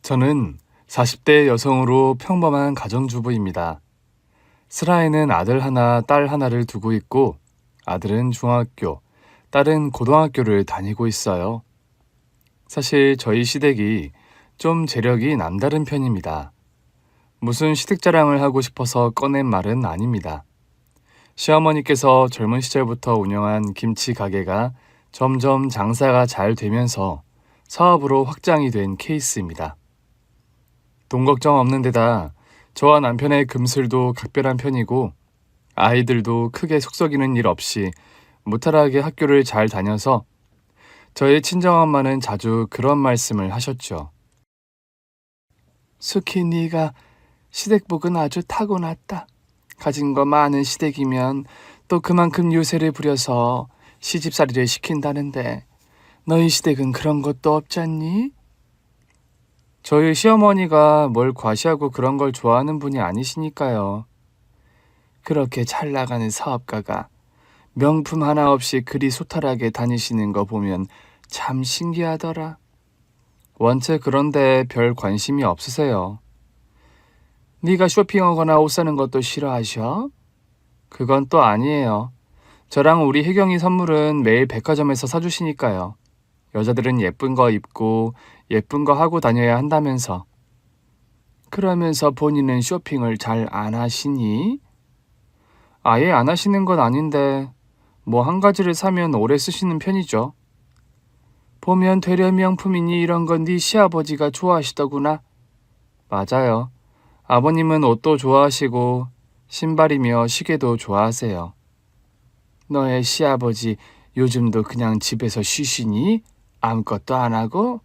저는 40대 여성으로 평범한 가정주부입니다. 슬하에는 아들 하나, 딸 하나를 두고 있고, 아들은 중학교, 딸은 고등학교를 다니고 있어요. 사실 저희 시댁이 좀 재력이 남다른 편입니다. 무슨 시댁 자랑을 하고 싶어서 꺼낸 말은 아닙니다. 시어머니께서 젊은 시절부터 운영한 김치 가게가 점점 장사가 잘 되면서 사업으로 확장이 된 케이스입니다. 돈 걱정 없는 데다 저와 남편의 금슬도 각별한 편이고 아이들도 크게 속썩이는 일 없이 무탈하게 학교를 잘 다녀서 저희 친정엄마는 자주 그런 말씀을 하셨죠. 숙희 네가 시댁복은 아주 타고났다. 가진 거 많은 시댁이면 또 그만큼 유세를 부려서 시집살이를 시킨다는데 너희 시댁은 그런 것도 없잖니? 저희 시어머니가 뭘 과시하고 그런 걸 좋아하는 분이 아니시니까요. 그렇게 잘 나가는 사업가가 명품 하나 없이 그리 소탈하게 다니시는 거 보면 참 신기하더라. 원체 그런데 별 관심이 없으세요. 네가 쇼핑하거나 옷 사는 것도 싫어하셔? 그건 또 아니에요. 저랑 우리 혜경이 선물은 매일 백화점에서 사주시니까요. 여자들은 예쁜 거 입고 예쁜 거 하고 다녀야 한다면서. 그러면서 본인은 쇼핑을 잘 안 하시니? 아예 안 하시는 건 아닌데 뭐 한 가지를 사면 오래 쓰시는 편이죠. 보면 되려 명품이니 이런 건 네 시아버지가 좋아하시더구나. 맞아요. 아버님은 옷도 좋아하시고 신발이며 시계도 좋아하세요. 너의 시아버지 요즘도 그냥 집에서 쉬시니? 아무것도 안 하고?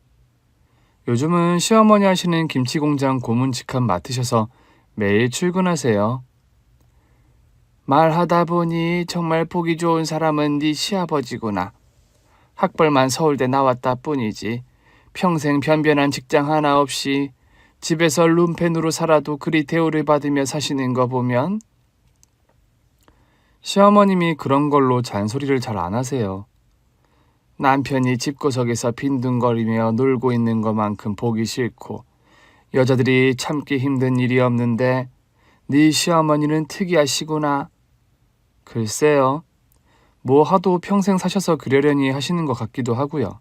요즘은 시어머니 하시는 김치공장 고문 직함 맡으셔서 매일 출근하세요. 말하다 보니 정말 보기 좋은 사람은 네 시아버지구나. 학벌만 서울대 나왔다 뿐이지 평생 변변한 직장 하나 없이 집에서 룸펜으로 살아도 그리 대우를 받으며 사시는 거 보면 시어머님이 그런 걸로 잔소리를 잘 안 하세요. 남편이 집구석에서 빈둥거리며 놀고 있는 것만큼 보기 싫고 여자들이 참기 힘든 일이 없는데 네 시어머니는 특이하시구나. 글쎄요. 뭐 하도 평생 사셔서 그러려니 하시는 것 같기도 하고요.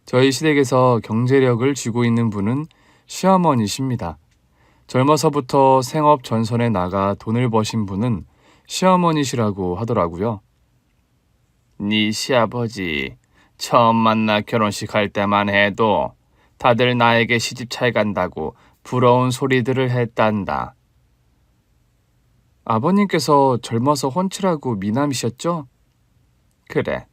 저희 시댁에서 경제력을 쥐고 있는 분은 시어머니십니다. 젊어서부터 생업 전선에 나가 돈을 버신 분은 시어머니시라고 하더라고요. 네 시아버지 처음 만나 결혼식 할 때만 해도 다들 나에게 시집 잘 간다고 부러운 소리들을 했단다. 아버님께서 젊어서 훤칠하고 미남이셨죠? 그래.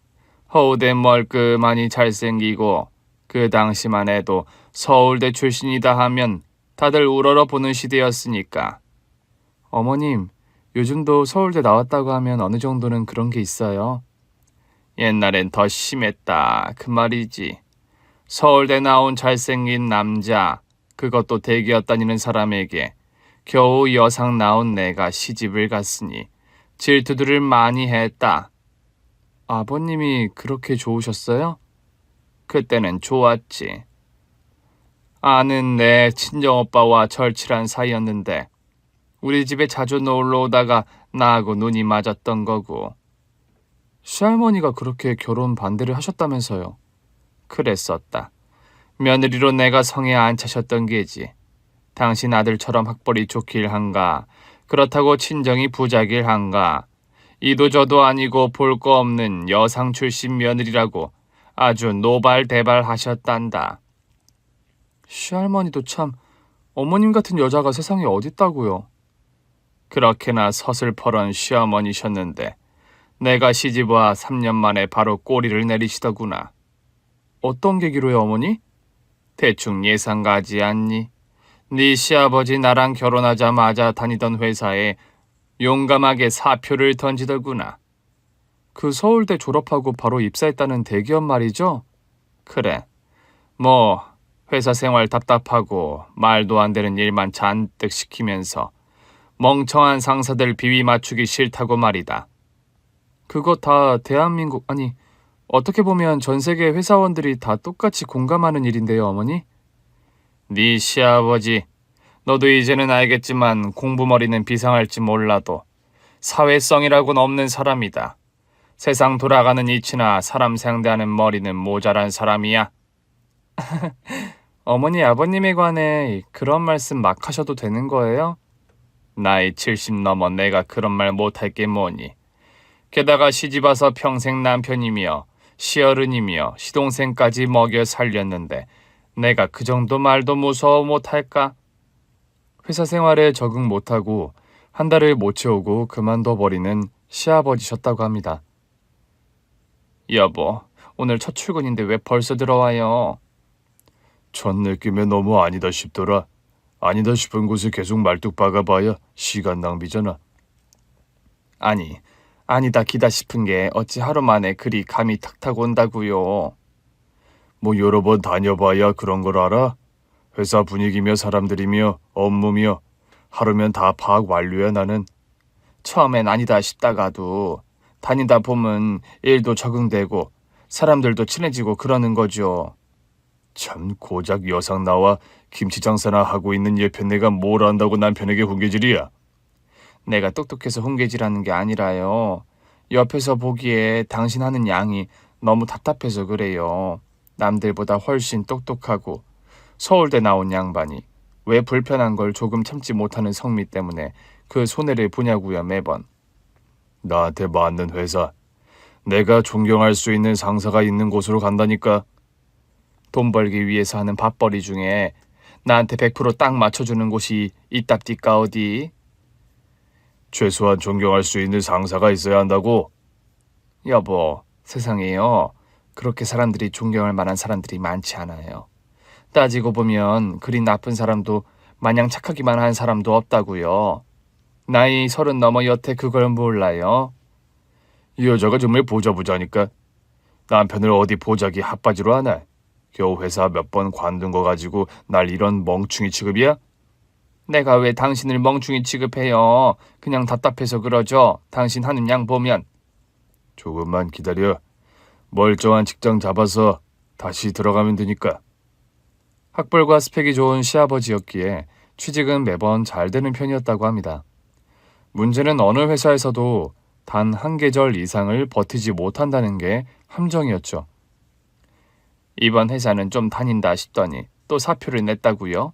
허우대 멀끔하니 잘생기고 그 당시만 해도 서울대 출신이다 하면 다들 우러러 보는 시대였으니까. 어머님, 요즘도 서울대 나왔다고 하면 어느 정도는 그런 게 있어요. 옛날엔 더 심했다. 그 말이지. 서울대 나온 잘생긴 남자, 그것도 대기업 다니는 사람에게 겨우 여상 나온 내가 시집을 갔으니 질투들을 많이 했다. 아버님이 그렇게 좋으셨어요? 그때는 좋았지. 아는 내 친정오빠와 절친한 사이였는데 우리 집에 자주 놀러 오다가 나하고 눈이 맞았던 거고. 시할머니가 그렇게 결혼 반대를 하셨다면서요. 그랬었다. 며느리로 내가 성에 안 차셨던 게지. 당신 아들처럼 학벌이 좋길 한가. 그렇다고 친정이 부자길 한가. 이도저도 아니고 볼 거 없는 여상 출신 며느리라고 아주 노발대발 하셨단다. 시할머니도 참 어머님 같은 여자가 세상에 어딨다고요. 그렇게나 서슬퍼런 시어머니셨는데 내가 시집와 3년 만에 바로 꼬리를 내리시더구나. 어떤 계기로요, 어머니? 대충 예상 가지 않니? 네 시아버지 나랑 결혼하자마자 다니던 회사에 용감하게 사표를 던지더구나. 그 서울대 졸업하고 바로 입사했다는 대기업 말이죠? 그래. 뭐 회사 생활 답답하고 말도 안 되는 일만 잔뜩 시키면서 멍청한 상사들 비위 맞추기 싫다고 말이다. 그거 다 대한민국, 아니 어떻게 보면 전 세계 회사원들이 다 똑같이 공감하는 일인데요, 어머니? 네 시아버지, 너도 이제는 알겠지만 공부머리는 비상할지 몰라도 사회성이라고는 없는 사람이다. 세상 돌아가는 이치나 사람 상대하는 머리는 모자란 사람이야. 어머니 아버님에 관해 그런 말씀 막 하셔도 되는 거예요? 나이 70 넘어 내가 그런 말 못할 게 뭐니. 게다가 시집와서 평생 남편이며 시어른이며 시동생까지 먹여 살렸는데 내가 그 정도 말도 무서워 못할까? 회사 생활에 적응 못하고 한 달을 못 채우고 그만둬 버리는 시아버지셨다고 합니다. 여보, 오늘 첫 출근인데 왜 벌써 들어와요? 첫 느낌에 너무 아니다 싶더라. 아니다 싶은 곳에 계속 말뚝 박아봐야 시간 낭비잖아. 아니, 아니다 기다 싶은 게 어찌 하루 만에 그리 감이 탁탁 온다고요. 뭐 여러 번 다녀봐야 그런 걸 알아? 회사 분위기며 사람들이며 업무며 하루면 다 파악 완료야 나는. 처음엔 아니다 싶다가도 다니다 보면 일도 적응되고 사람들도 친해지고 그러는 거죠. 참 고작 여상 나와 김치 장사나 하고 있는 예편네가 뭘 안다고 남편에게 훈계질이야. 내가 똑똑해서 훈계질하는 게 아니라요. 옆에서 보기에 당신 하는 양이 너무 답답해서 그래요. 남들보다 훨씬 똑똑하고 서울대 나온 양반이 왜 불편한 걸 조금 참지 못하는 성미 때문에 그 손해를 보냐고요 매번. 나한테 맞는 회사, 내가 존경할 수 있는 상사가 있는 곳으로 간다니까. 돈 벌기 위해서 하는 밥벌이 중에 나한테 100% 딱 맞춰주는 곳이 있답디까 어디? 최소한 존경할 수 있는 상사가 있어야 한다고? 여보, 세상에요. 그렇게 사람들이 존경할 만한 사람들이 많지 않아요. 따지고 보면 그리 나쁜 사람도 마냥 착하기만 한 사람도 없다고요. 나이 30 넘어 여태 그걸 몰라요. 이 여자가 정말 보자보자니까. 남편을 어디 보자기 핫바지로 하나. 겨우 회사 몇 번 관둔 거 가지고 날 이런 멍충이 취급이야? 내가 왜 당신을 멍충이 취급해요? 그냥 답답해서 그러죠. 당신 하는 양 보면. 조금만 기다려. 멀쩡한 직장 잡아서 다시 들어가면 되니까. 학벌과 스펙이 좋은 시아버지였기에 취직은 매번 잘 되는 편이었다고 합니다. 문제는 어느 회사에서도 단 한 계절 이상을 버티지 못한다는 게 함정이었죠. 이번 회사는 좀 다닌다 싶더니 또 사표를 냈다고요?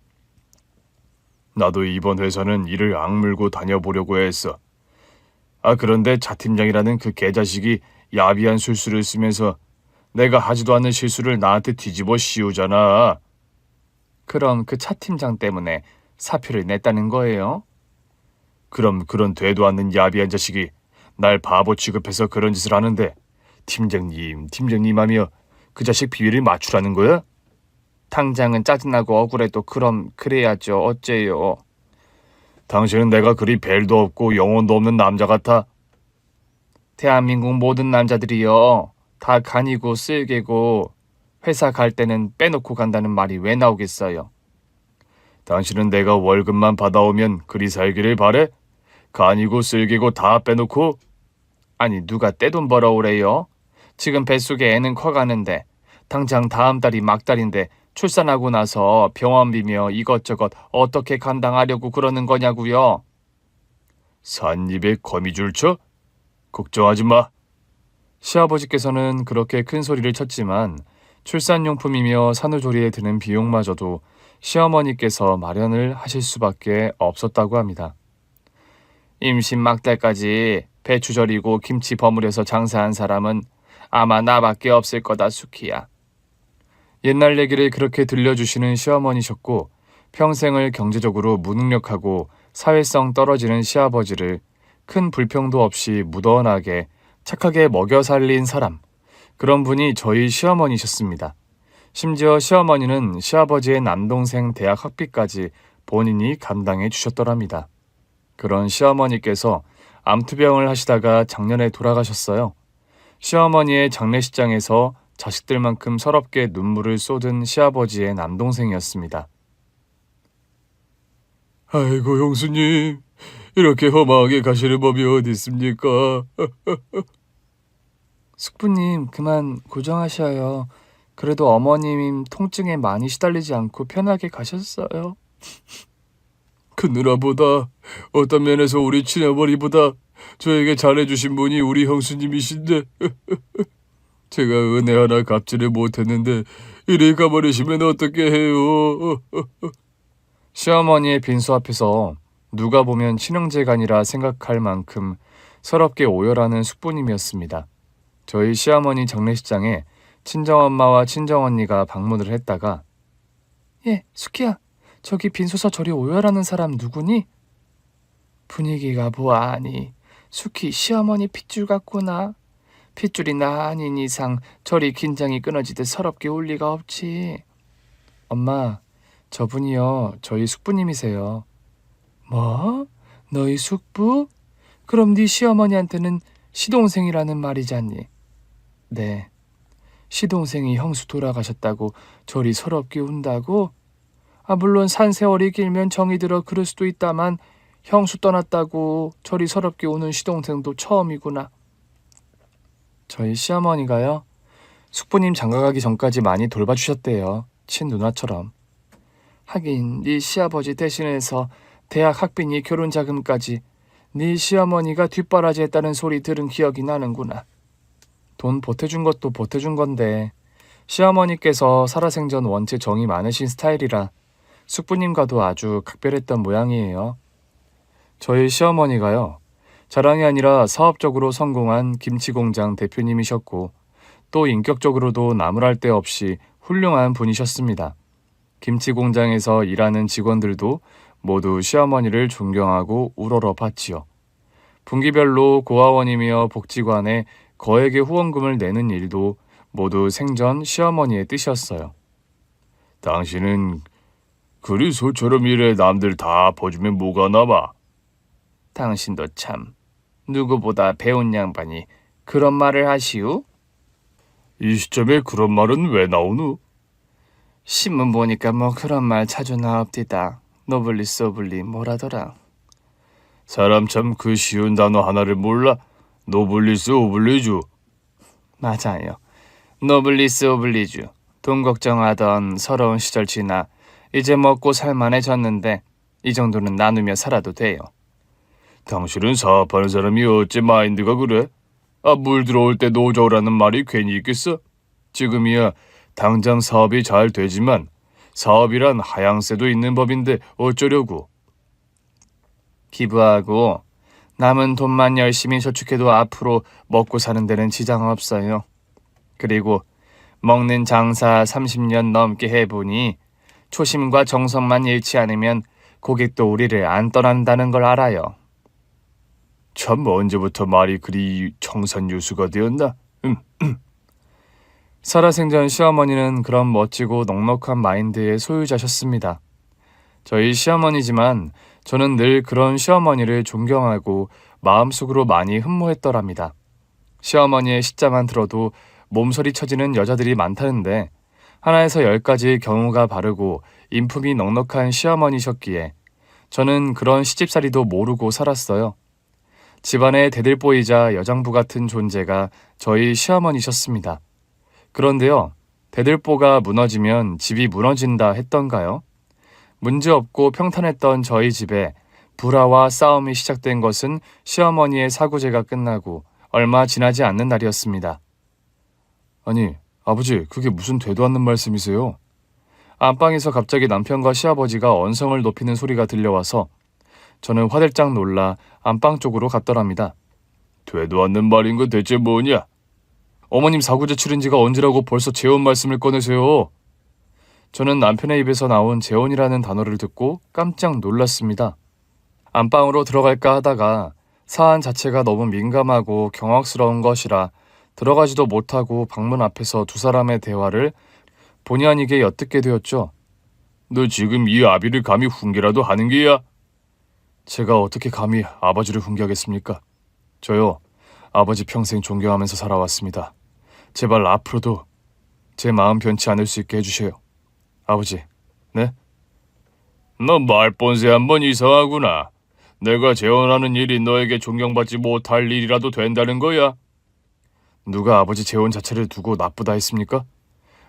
나도 이번 회사는 이를 악물고 다녀보려고 했어. 그런데 차 팀장이라는 그 개자식이 야비한 술수를 쓰면서 내가 하지도 않는 실수를 나한테 뒤집어 씌우잖아. 그럼 그 차 팀장 때문에 사표를 냈다는 거예요? 그럼 그런 되도 않는 야비한 자식이 날 바보 취급해서 그런 짓을 하는데 팀장님 하며 그 자식 비위를 맞추라는 거야? 당장은 짜증나고 억울해도 그럼 그래야죠. 어째요? 당신은 내가 그리 벨도 없고 영혼도 없는 남자 같아? 대한민국 모든 남자들이요. 다 간이고 쓸개고 회사 갈 때는 빼놓고 간다는 말이 왜 나오겠어요? 당신은 내가 월급만 받아오면 그리 살기를 바래? 간이고 쓸개고 다 빼놓고? 아니 누가 떼돈 벌어오래요? 지금 뱃속에 애는 커가는데 당장 다음 달이 막달인데 출산하고 나서 병원비며 이것저것 어떻게 감당하려고 그러는 거냐고요? 삿입에 거미줄 쳐? 걱정하지 마. 시아버지께서는 그렇게 큰 소리를 쳤지만 출산용품이며 산후조리에 드는 비용마저도 시어머니께서 마련을 하실 수밖에 없었다고 합니다. 임신 막달까지 배추 절이고 김치 버무려서 장사한 사람은 아마 나밖에 없을 거다 수키야. 옛날 얘기를 그렇게 들려주시는 시어머니셨고 평생을 경제적으로 무능력하고 사회성 떨어지는 시아버지를 큰 불평도 없이 무던하게 착하게 먹여 살린 사람, 그런 분이 저희 시어머니셨습니다. 심지어 시어머니는 시아버지의 남동생 대학 학비까지 본인이 감당해 주셨더랍니다. 그런 시어머니께서 암투병을 하시다가 작년에 돌아가셨어요. 시어머니의 장례식장에서 자식들만큼 서럽게 눈물을 쏟은 시아버지의 남동생이었습니다. 아이고 형수님, 이렇게 험하게 가시는 법이 어디 있습니까? 숙부님 그만 고정하셔요. 그래도 어머님 통증에 많이 시달리지 않고 편하게 가셨어요. 그 누나보다 어떤 면에서 우리 친어머니보다 저에게 잘해주신 분이 우리 형수님이신데 제가 은혜 하나 갚지를 못했는데 이리 가버리시면 어떻게 해요? 시어머니의 빈소 앞에서 누가 보면 친형제간이라 생각할 만큼 서럽게 오열하는 숙부님이었습니다. 저희 시어머니 장례식장에 친정엄마와 친정언니가 방문을 했다가 예, 숙희야, 저기 빈소서 저리 오열하는 사람 누구니? 분위기가 보아하니 숙희 시어머니 핏줄 같구나. 핏줄이 나 아닌 이상 저리 긴장이 끊어지듯 서럽게 울 리가 없지. 엄마, 저분이요, 저희 숙부님이세요. 뭐? 너희 숙부? 그럼 네 시어머니한테는 시동생이라는 말이잖니. 네, 시동생이 형수 돌아가셨다고 저리 서럽게 운다고? 물론 산 세월이 길면 정이 들어 그럴 수도 있다만 형수 떠났다고 저리 서럽게 우는 시동생도 처음이구나. 저희 시어머니가요, 숙부님 장가가기 전까지 많이 돌봐주셨대요. 친누나처럼. 하긴 네 시아버지 대신해서 대학 학비니 결혼 자금까지 네 시어머니가 뒷바라지했다는 소리 들은 기억이 나는구나. 돈 보태준 것도 보태준 건데 시어머니께서 살아생전 원체 정이 많으신 스타일이라 숙부님과도 아주 각별했던 모양이에요. 저희 시어머니가요, 자랑이 아니라 사업적으로 성공한 김치공장 대표님이셨고 또 인격적으로도 나무랄 데 없이 훌륭한 분이셨습니다. 김치공장에서 일하는 직원들도 모두 시어머니를 존경하고 우러러 봤지요. 분기별로 고아원이며 복지관에 거액의 후원금을 내는 일도 모두 생전 시어머니의 뜻이었어요. 당신은 그리 소처럼 일해 남들 다 봐주면 뭐가 남아? 당신도 참 누구보다 배운 양반이 그런 말을 하시우? 이 시점에 그런 말은 왜 나오누? 신문 보니까 뭐 그런 말 자주 나옵디다. 노블리스 오블리 뭐라더라. 사람 참 그 쉬운 단어 하나를 몰라. 노블리스 오블리주. 맞아요. 노블리스 오블리주. 돈 걱정하던 서러운 시절 지나 이제 먹고 살만해졌는데 이 정도는 나누며 살아도 돼요. 당신은 사업하는 사람이 어째 마인드가 그래? 물 들어올 때 노저우라는 말이 괜히 있겠어? 지금이야 당장 사업이 잘 되지만 사업이란 하향세도 있는 법인데 어쩌려고. 기부하고 남은 돈만 열심히 저축해도 앞으로 먹고 사는 데는 지장 없어요. 그리고 먹는 장사 30년 넘게 해보니 초심과 정성만 잃지 않으면 고객도 우리를 안 떠난다는 걸 알아요. 참 언제부터 말이 그리 청산유수가 되었나? 살아생전 시어머니는 그런 멋지고 넉넉한 마인드의 소유자셨습니다. 저희 시어머니지만 저는 늘 그런 시어머니를 존경하고 마음속으로 많이 흠모했더랍니다. 시어머니의 시자만 들어도 몸서리 쳐지는 여자들이 많다는데 하나에서 10까지 경우가 바르고 인품이 넉넉한 시어머니셨기에 저는 그런 시집살이도 모르고 살았어요. 집안의 대들보이자 여장부 같은 존재가 저희 시어머니셨습니다. 그런데요, 대들보가 무너지면 집이 무너진다 했던가요? 문제없고 평탄했던 저희 집에 불화와 싸움이 시작된 것은 시어머니의 사구제가 끝나고 얼마 지나지 않는 날이었습니다. 아니, 아버지, 그게 무슨 되도 않는 말씀이세요? 안방에서 갑자기 남편과 시아버지가 언성을 높이는 소리가 들려와서 저는 화들짝 놀라 안방 쪽으로 갔더랍니다. 되도 않는 말인 건 대체 뭐냐? 어머님 사구제 치른 지가 언제라고 벌써 재혼 말씀을 꺼내세요? 저는 남편의 입에서 나온 재혼이라는 단어를 듣고 깜짝 놀랐습니다. 안방으로 들어갈까 하다가 사안 자체가 너무 민감하고 경악스러운 것이라 들어가지도 못하고 방문 앞에서 두 사람의 대화를 본의 아니게 엿듣게 되었죠. 너 지금 이 아비를 감히 훈계라도 하는 게야? 제가 어떻게 감히 아버지를 훈계하겠습니까? 저요, 아버지 평생 존경하면서 살아왔습니다. 제발 앞으로도 제 마음 변치 않을 수 있게 해주세요. 아버지, 네? 너 말본새 한번 이상하구나. 내가 재혼하는 일이 너에게 존경받지 못할 일이라도 된다는 거야? 누가 아버지 재혼 자체를 두고 나쁘다 했습니까?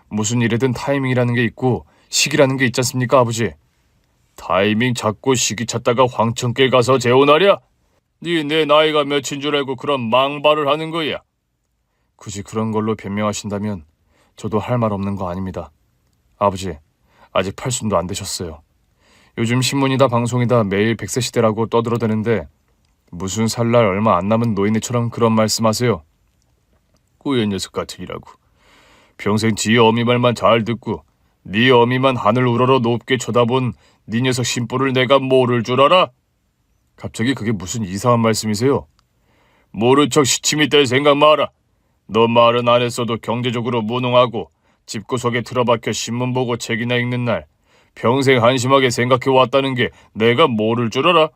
무슨 일이든 타이밍이라는 게 있고 시기라는 게 있지 않습니까, 아버지? 타이밍 찾고 시기 찾다가 황천길 가서 재혼하랴? 네 내 나이가 몇인 줄 알고 그런 망발을 하는 거야. 굳이 그런 걸로 변명하신다면 저도 할 말 없는 거 아닙니다. 아버지, 아직 팔순도 안 되셨어요. 요즘 신문이다 방송이다 매일 100세 시대라고 떠들어대는데 무슨 살 날 얼마 안 남은 노인네처럼 그런 말씀하세요. 꾸연 녀석 같으니라고. 평생 지 어미 말만 잘 듣고 네 어미만 하늘 우러러 높게 쳐다본 네 녀석 심보를 내가 모를 줄 알아? 갑자기 그게 무슨 이상한 말씀이세요? 모른 척 시침이 뗄 생각 마라. 너 말은 안 했어도 경제적으로 무능하고 집구석에 틀어박혀 신문 보고 책이나 읽는 날 평생 한심하게 생각해 왔다는 게 내가 모를 줄 알아?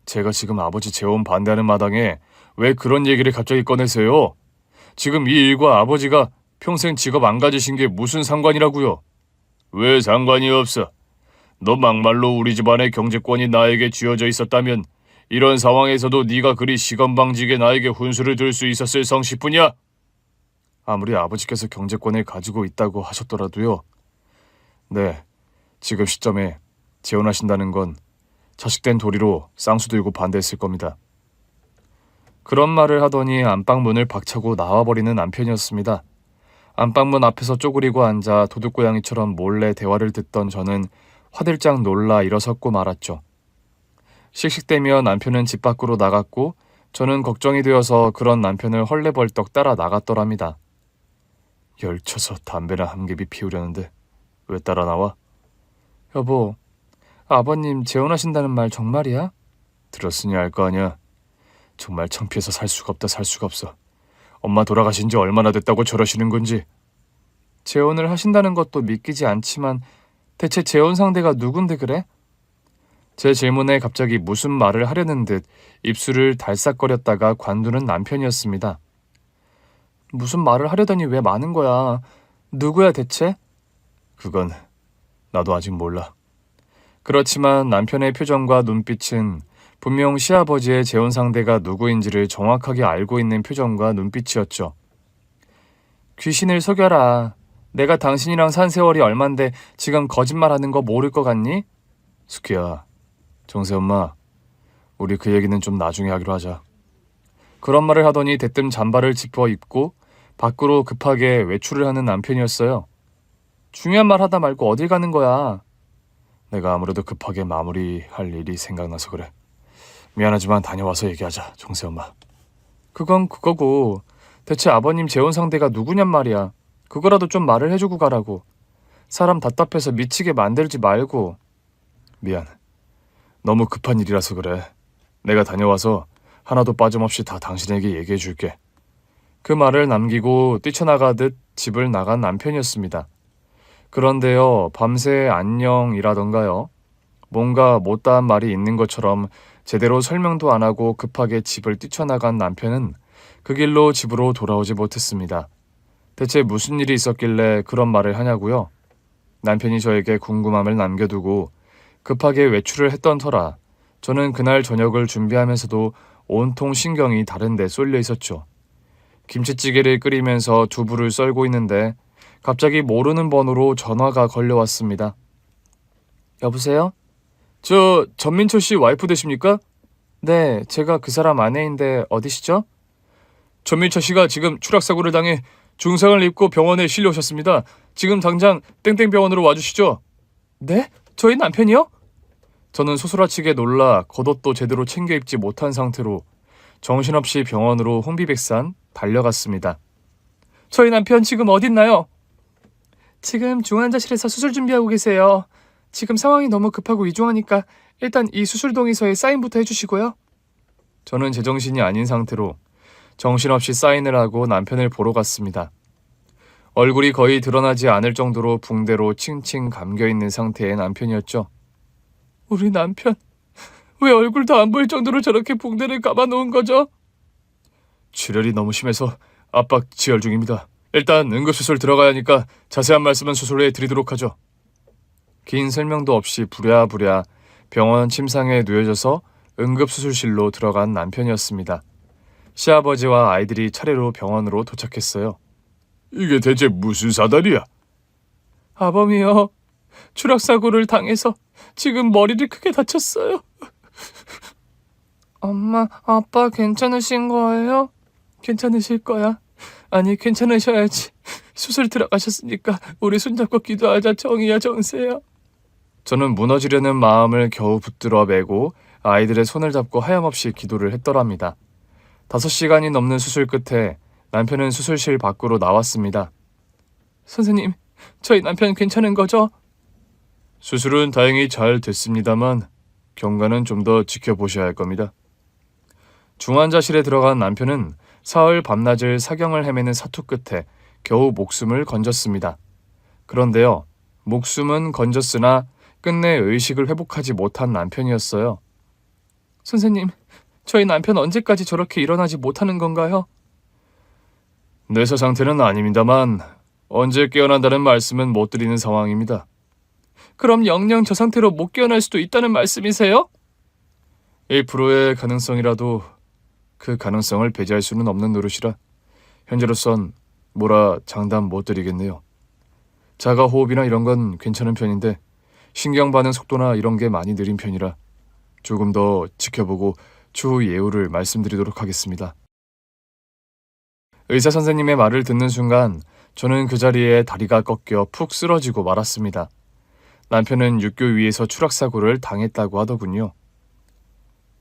제가 지금 아버지 재혼 반대하는 마당에 왜 그런 얘기를 갑자기 꺼내세요? 지금 이 일과 아버지가 평생 직업 안 가지신 게 무슨 상관이라고요? 왜 상관이 없어? 너 막말로 우리 집안의 경제권이 나에게 쥐어져 있었다면 이런 상황에서도 네가 그리 시건방지게 나에게 훈수를 둘 수 있었을 성씨뿐이야? 아무리 아버지께서 경제권을 가지고 있다고 하셨더라도요. 네, 지금 시점에 재혼하신다는 건 자식된 도리로 쌍수 들고 반대했을 겁니다. 그런 말을 하더니 안방 문을 박차고 나와버리는 남편이었습니다. 안방문 앞에서 쪼그리고 앉아 도둑고양이처럼 몰래 대화를 듣던 저는 화들짝 놀라 일어섰고 말았죠. 씩씩대며 남편은 집 밖으로 나갔고 저는 걱정이 되어서 그런 남편을 헐레벌떡 따라 나갔더랍니다. 열쳐서 담배나 한 개비 피우려는데 왜 따라 나와? 여보, 아버님 재혼하신다는 말 정말이야? 들었으니 알 거 아니야. 정말 창피해서 살 수가 없다 살 수가 없어. 엄마 돌아가신 지 얼마나 됐다고 저러시는 건지. 재혼을 하신다는 것도 믿기지 않지만 대체 재혼 상대가 누군데 그래? 제 질문에 갑자기 무슨 말을 하려는 듯 입술을 달싹거렸다가 관두는 남편이었습니다. 무슨 말을 하려더니 왜 많은 거야? 누구야 대체? 그건 나도 아직 몰라. 그렇지만 남편의 표정과 눈빛은 분명 시아버지의 재혼 상대가 누구인지를 정확하게 알고 있는 표정과 눈빛이었죠. 귀신을 속여라. 내가 당신이랑 산 세월이 얼만데 지금 거짓말하는 거 모를 것 같니? 수키야, 정세 엄마, 우리 그 얘기는 좀 나중에 하기로 하자. 그런 말을 하더니 대뜸 잠바를 짚어 입고 밖으로 급하게 외출을 하는 남편이었어요. 중요한 말 하다 말고 어딜 가는 거야? 내가 아무래도 급하게 마무리할 일이 생각나서 그래. 미안하지만 다녀와서 얘기하자, 정세 엄마. 그건 그거고 대체 아버님 재혼 상대가 누구냔 말이야. 그거라도 좀 말을 해주고 가라고. 사람 답답해서 미치게 만들지 말고. 미안. 너무 급한 일이라서 그래. 내가 다녀와서 하나도 빠짐없이 다 당신에게 얘기해 줄게. 그 말을 남기고 뛰쳐나가듯 집을 나간 남편이었습니다. 그런데요, 밤새 안녕이라던가요. 뭔가 못다한 말이 있는 것처럼 제대로 설명도 안 하고 급하게 집을 뛰쳐나간 남편은 그 길로 집으로 돌아오지 못했습니다. 대체 무슨 일이 있었길래 그런 말을 하냐고요? 남편이 저에게 궁금함을 남겨두고 급하게 외출을 했던 터라 저는 그날 저녁을 준비하면서도 온통 신경이 다른 데 쏠려 있었죠. 김치찌개를 끓이면서 두부를 썰고 있는데 갑자기 모르는 번호로 전화가 걸려왔습니다. 여보세요? 저 전민철 씨 와이프 되십니까? 네, 제가 그 사람 아내인데 어디시죠? 전민철 씨가 지금 추락사고를 당해 중상을 입고 병원에 실려오셨습니다. 지금 당장 땡땡병원으로 와주시죠. 네? 저희 남편이요? 저는 소스라치게 놀라 겉옷도 제대로 챙겨 입지 못한 상태로 정신없이 병원으로 혼비백산 달려갔습니다. 저희 남편 지금 어딨나요? 지금 중환자실에서 수술 준비하고 계세요. 지금 상황이 너무 급하고 위중하니까 일단 이 수술 동의서에 사인부터 해주시고요. 저는 제정신이 아닌 상태로 정신없이 사인을 하고 남편을 보러 갔습니다. 얼굴이 거의 드러나지 않을 정도로 붕대로 칭칭 감겨있는 상태의 남편이었죠. 우리 남편, 왜 얼굴도 안 보일 정도로 저렇게 붕대를 감아놓은 거죠? 출혈이 너무 심해서 압박 지혈 중입니다. 일단 응급수술 들어가야 하니까 자세한 말씀은 수술 후에 드리도록 하죠. 긴 설명도 없이 부랴부랴 병원 침상에 누워져서 응급수술실로 들어간 남편이었습니다. 시아버지와 아이들이 차례로 병원으로 도착했어요. 이게 대체 무슨 사달이야? 아범이요. 추락사고를 당해서 지금 머리를 크게 다쳤어요. 엄마, 아빠 괜찮으신 거예요? 괜찮으실 거야. 아니, 괜찮으셔야지. 수술 들어가셨으니까 우리 손잡고 기도하자. 정이야, 정세야. 저는 무너지려는 마음을 겨우 붙들어 매고 아이들의 손을 잡고 하염없이 기도를 했더랍니다. 5시간이 넘는 수술 끝에 남편은 수술실 밖으로 나왔습니다. 선생님, 저희 남편 괜찮은 거죠? 수술은 다행히 잘 됐습니다만 경과는 좀 더 지켜보셔야 할 겁니다. 중환자실에 들어간 남편은 사흘 밤낮을 사경을 헤매는 사투 끝에 겨우 목숨을 건졌습니다. 그런데요, 목숨은 건졌으나 끝내 의식을 회복하지 못한 남편이었어요. 선생님, 저희 남편 언제까지 저렇게 일어나지 못하는 건가요? 뇌사 상태는 아닙니다만 언제 깨어난다는 말씀은 못 드리는 상황입니다. 그럼 영영 저 상태로 못 깨어날 수도 있다는 말씀이세요? 1%의 가능성이라도 그 가능성을 배제할 수는 없는 노릇이라 현재로선 뭐라 장담 못 드리겠네요. 자가 호흡이나 이런 건 괜찮은 편인데 신경 반응 속도나 이런 게 많이 느린 편이라 조금 더 지켜보고 추후 예우를 말씀드리도록 하겠습니다. 의사 선생님의 말을 듣는 순간 저는 그 자리에 다리가 꺾여 푹 쓰러지고 말았습니다. 남편은 육교 위에서 추락사고를 당했다고 하더군요.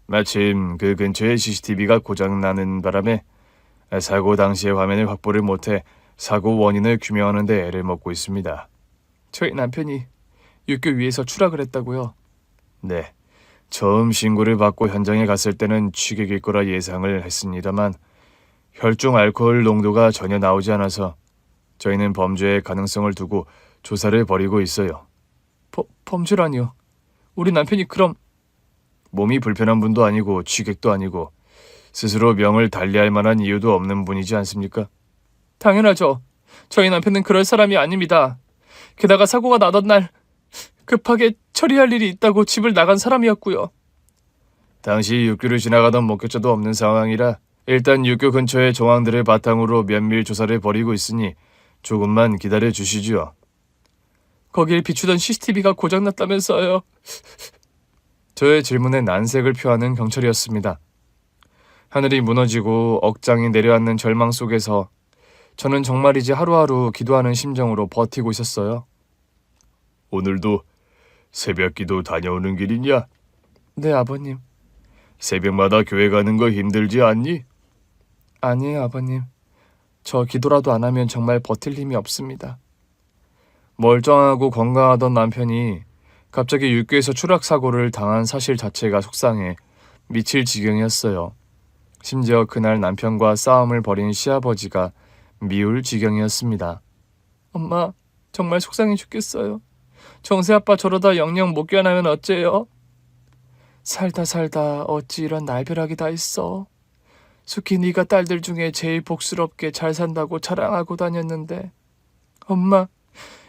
마침 그 근처에 CCTV가 고장나는 바람에 사고 당시의 화면을 확보를 못해 사고 원인을 규명하는 데 애를 먹고 있습니다. 저희 남편이 육교 위에서 추락을 했다고요? 네, 처음 신고를 받고 현장에 갔을 때는 취객일 거라 예상을 했습니다만 혈중 알코올 농도가 전혀 나오지 않아서 저희는 범죄의 가능성을 두고 조사를 벌이고 있어요. 범죄라니요? 우리 남편이 그럼... 몸이 불편한 분도 아니고 취객도 아니고 스스로 명을 달리할 만한 이유도 없는 분이지 않습니까? 당연하죠. 저희 남편은 그럴 사람이 아닙니다. 게다가 사고가 나던 날 급하게 처리할 일이 있다고 집을 나간 사람이었고요. 당시 육교를 지나가던 목격자도 없는 상황이라 일단 육교 근처의 정황들을 바탕으로 면밀 조사를 벌이고 있으니 조금만 기다려 주시죠. 거길 비추던 CCTV가 고장났다면서요. 저의 질문에 난색을 표하는 경찰이었습니다. 하늘이 무너지고 억장이 내려앉는 절망 속에서 저는 정말이지 하루하루 기도하는 심정으로 버티고 있었어요. 오늘도 새벽 기도 다녀오는 길이냐? 네, 아버님. 새벽마다 교회 가는 거 힘들지 않니? 아니에요, 아버님. 저 기도라도 안 하면 정말 버틸 힘이 없습니다. 멀쩡하고 건강하던 남편이 갑자기 육교에서 추락사고를 당한 사실 자체가 속상해 미칠 지경이었어요. 심지어 그날 남편과 싸움을 벌인 시아버지가 미울 지경이었습니다. 엄마, 정말 속상해 죽겠어요. 정세 아빠 저러다 영영 못 깨어나면 어째요? 살다 어찌 이런 날벼락이 다 있어. 숙희 네가 딸들 중에 제일 복스럽게 잘 산다고 자랑하고 다녔는데 엄마,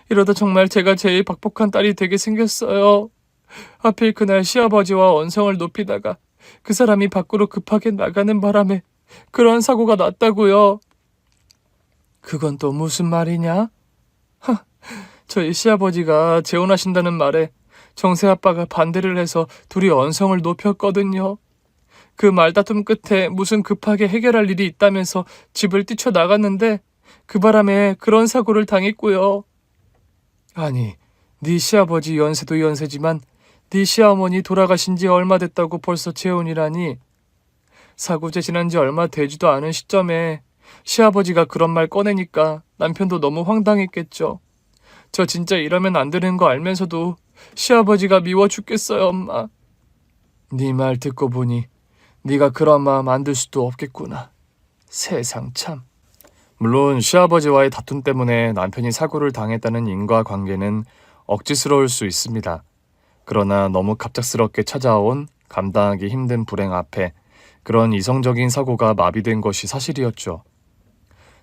이러다 정말 제가 제일 박복한 딸이 되게 생겼어요. 하필 그날 시아버지와 언성을 높이다가 그 사람이 밖으로 급하게 나가는 바람에 그런 사고가 났다고요. 그건 또 무슨 말이냐? 저희 시아버지가 재혼하신다는 말에 정세 아빠가 반대를 해서 둘이 언성을 높였거든요. 그 말다툼 끝에 무슨 급하게 해결할 일이 있다면서 집을 뛰쳐나갔는데 그 바람에 그런 사고를 당했고요. 아니, 네 시아버지 연세도 연세지만 네 시어머니 돌아가신 지 얼마 됐다고 벌써 재혼이라니. 사고제 지난 지 얼마 되지도 않은 시점에 시아버지가 그런 말 꺼내니까 남편도 너무 황당했겠죠. 저 진짜 이러면 안 되는 거 알면서도 시아버지가 미워 죽겠어요, 엄마. 네 말 듣고 보니 네가 그런 마음 안 들 수도 없겠구나. 세상 참. 물론 시아버지와의 다툼 때문에 남편이 사고를 당했다는 인과관계는 억지스러울 수 있습니다. 그러나 너무 갑작스럽게 찾아온 감당하기 힘든 불행 앞에 그런 이성적인 사고가 마비된 것이 사실이었죠.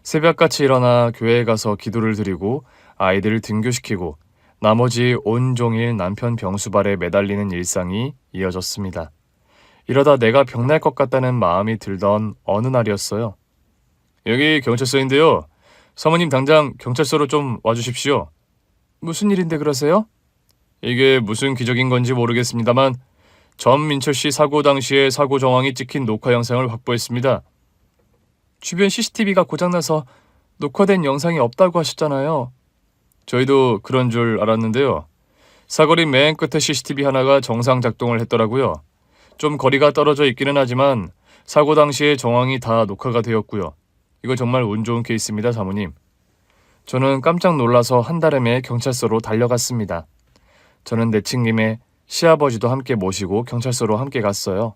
새벽같이 일어나 교회에 가서 기도를 드리고 아이들을 등교시키고 나머지 온종일 남편 병수발에 매달리는 일상이 이어졌습니다. 이러다 내가 병날 것 같다는 마음이 들던 어느 날이었어요. 여기 경찰서인데요. 사모님 당장 경찰서로 좀 와주십시오. 무슨 일인데 그러세요? 이게 무슨 기적인 건지 모르겠습니다만 전민철 씨 사고 당시의 사고 정황이 찍힌 녹화 영상을 확보했습니다. 주변 CCTV가 고장나서 녹화된 영상이 없다고 하셨잖아요. 저희도 그런 줄 알았는데요. 사거리 맨 끝에 CCTV 하나가 정상 작동을 했더라고요. 좀 거리가 떨어져 있기는 하지만 사고 당시의 정황이 다 녹화가 되었고요. 이거 정말 운 좋은 케이스입니다, 사모님. 저는 깜짝 놀라서 한달음에 경찰서로 달려갔습니다. 저는 내친김에 시아버지도 함께 모시고 경찰서로 함께 갔어요.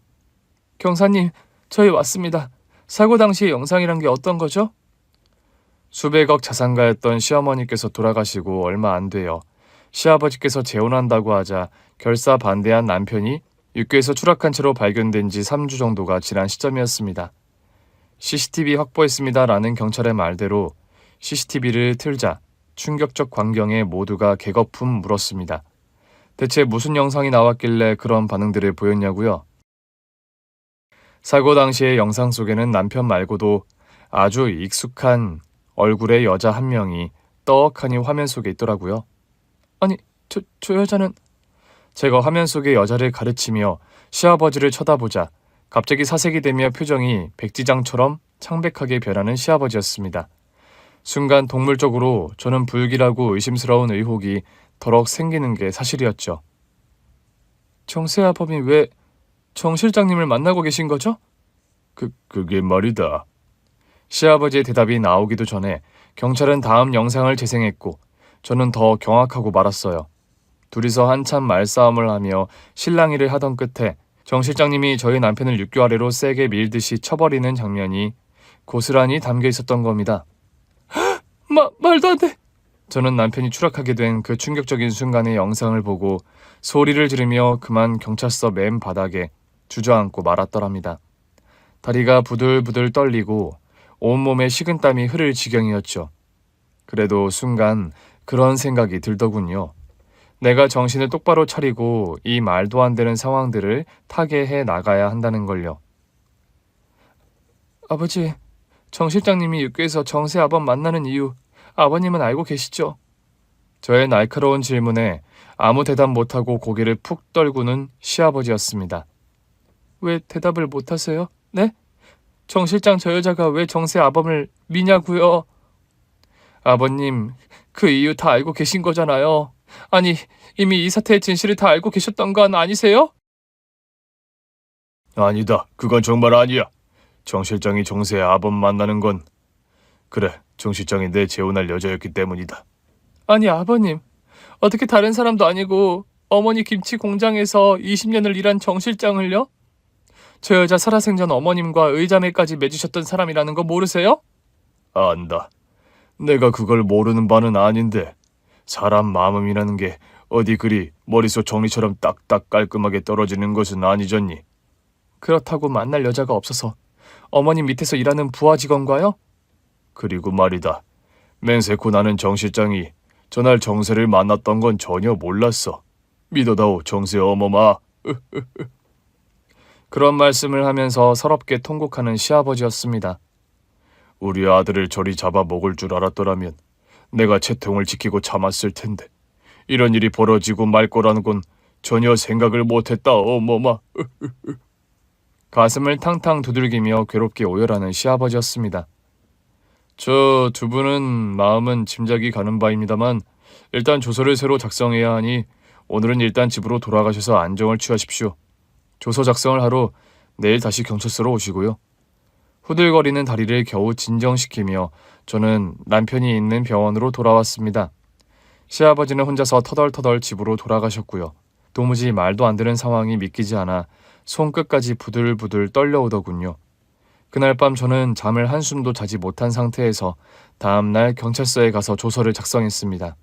경사님, 저희 왔습니다. 사고 당시의 영상이란 게 어떤 거죠? 수백억 자산가였던 시어머니께서 돌아가시고 얼마 안 돼요. 시아버지께서 재혼한다고 하자 결사 반대한 남편이 육교에서 추락한 채로 발견된 지 3주 정도가 지난 시점이었습니다. CCTV 확보했습니다라는 경찰의 말대로 CCTV를 틀자 충격적 광경에 모두가 개거품 물었습니다. 대체 무슨 영상이 나왔길래 그런 반응들을 보였냐고요? 사고 당시의 영상 속에는 남편 말고도 아주 익숙한 얼굴의 여자 한 명이 떡하니 화면 속에 있더라고요. 아니, 저 여자는... 제가 화면 속의 여자를 가르치며 시아버지를 쳐다보자 갑자기 사색이 되며 표정이 백지장처럼 창백하게 변하는 시아버지였습니다. 순간 동물적으로 저는 불길하고 의심스러운 의혹이 더럭 생기는 게 사실이었죠. 정세아범이 왜 정 실장님을 만나고 계신 거죠? 그게 말이다. 시아버지의 대답이 나오기도 전에 경찰은 다음 영상을 재생했고 저는 더 경악하고 말았어요. 둘이서 한참 말싸움을 하며 실랑이를 하던 끝에 정 실장님이 저희 남편을 육교 아래로 세게 밀듯이 쳐버리는 장면이 고스란히 담겨 있었던 겁니다. 말도 안 돼! 저는 남편이 추락하게 된 그 충격적인 순간의 영상을 보고 소리를 지르며 그만 경찰서 맨 바닥에 주저앉고 말았더랍니다. 다리가 부들부들 떨리고 온몸에 식은땀이 흐를 지경이었죠. 그래도 순간 그런 생각이 들더군요. 내가 정신을 똑바로 차리고 이 말도 안 되는 상황들을 타개해 나가야 한다는 걸요. 아버지, 정 실장님이 육교에서 정세 아범 만나는 이유 아버님은 알고 계시죠? 저의 날카로운 질문에 아무 대답 못하고 고개를 푹 떨구는 시아버지였습니다. 왜 대답을 못하세요? 네? 정 실장 저 여자가 왜 정세 아범을 미냐고요? 아버님, 그 이유 다 알고 계신 거잖아요. 아니, 이미 이 사태의 진실을 다 알고 계셨던 건 아니세요? 아니다. 그건 정말 아니야. 정 실장이 정세의 아범 만나는 건 그래, 정 실장이 내 재혼할 여자였기 때문이다. 아니 아버님, 어떻게 다른 사람도 아니고 어머니 김치 공장에서 20년을 일한 정 실장을요? 저 여자 살아생전 어머님과 의자매까지 맺으셨던 사람이라는 거 모르세요? 안다. 내가 그걸 모르는 바는 아닌데 사람 마음이라는 게 어디 그리 머릿속 정리처럼 딱딱 깔끔하게 떨어지는 것은 아니잖니. 그렇다고 만날 여자가 없어서 어머님 밑에서 일하는 부하 직원과요? 그리고 말이다. 맹세코 나는 정 실장이 전날 정세를 만났던 건 전혀 몰랐어. 믿어다오 정세 어머마. 그런 말씀을 하면서 서럽게 통곡하는 시아버지였습니다. 우리 아들을 저리 잡아 먹을 줄 알았더라면 내가 채통을 지키고 참았을 텐데 이런 일이 벌어지고 말 거라는 건 전혀 생각을 못했다 어머마. 가슴을 탕탕 두들기며 괴롭게 오열하는 시아버지였습니다. 저 두 분은 마음은 짐작이 가는 바입니다만 일단 조서를 새로 작성해야 하니 오늘은 일단 집으로 돌아가셔서 안정을 취하십시오. 조서 작성을 하러 내일 다시 경찰서로 오시고요. 후들거리는 다리를 겨우 진정시키며 저는 남편이 있는 병원으로 돌아왔습니다. 시아버지는 혼자서 터덜터덜 집으로 돌아가셨고요. 도무지 말도 안 되는 상황이 믿기지 않아 손끝까지 부들부들 떨려오더군요. 그날 밤 저는 잠을 한숨도 자지 못한 상태에서 다음날 경찰서에 가서 조서를 작성했습니다.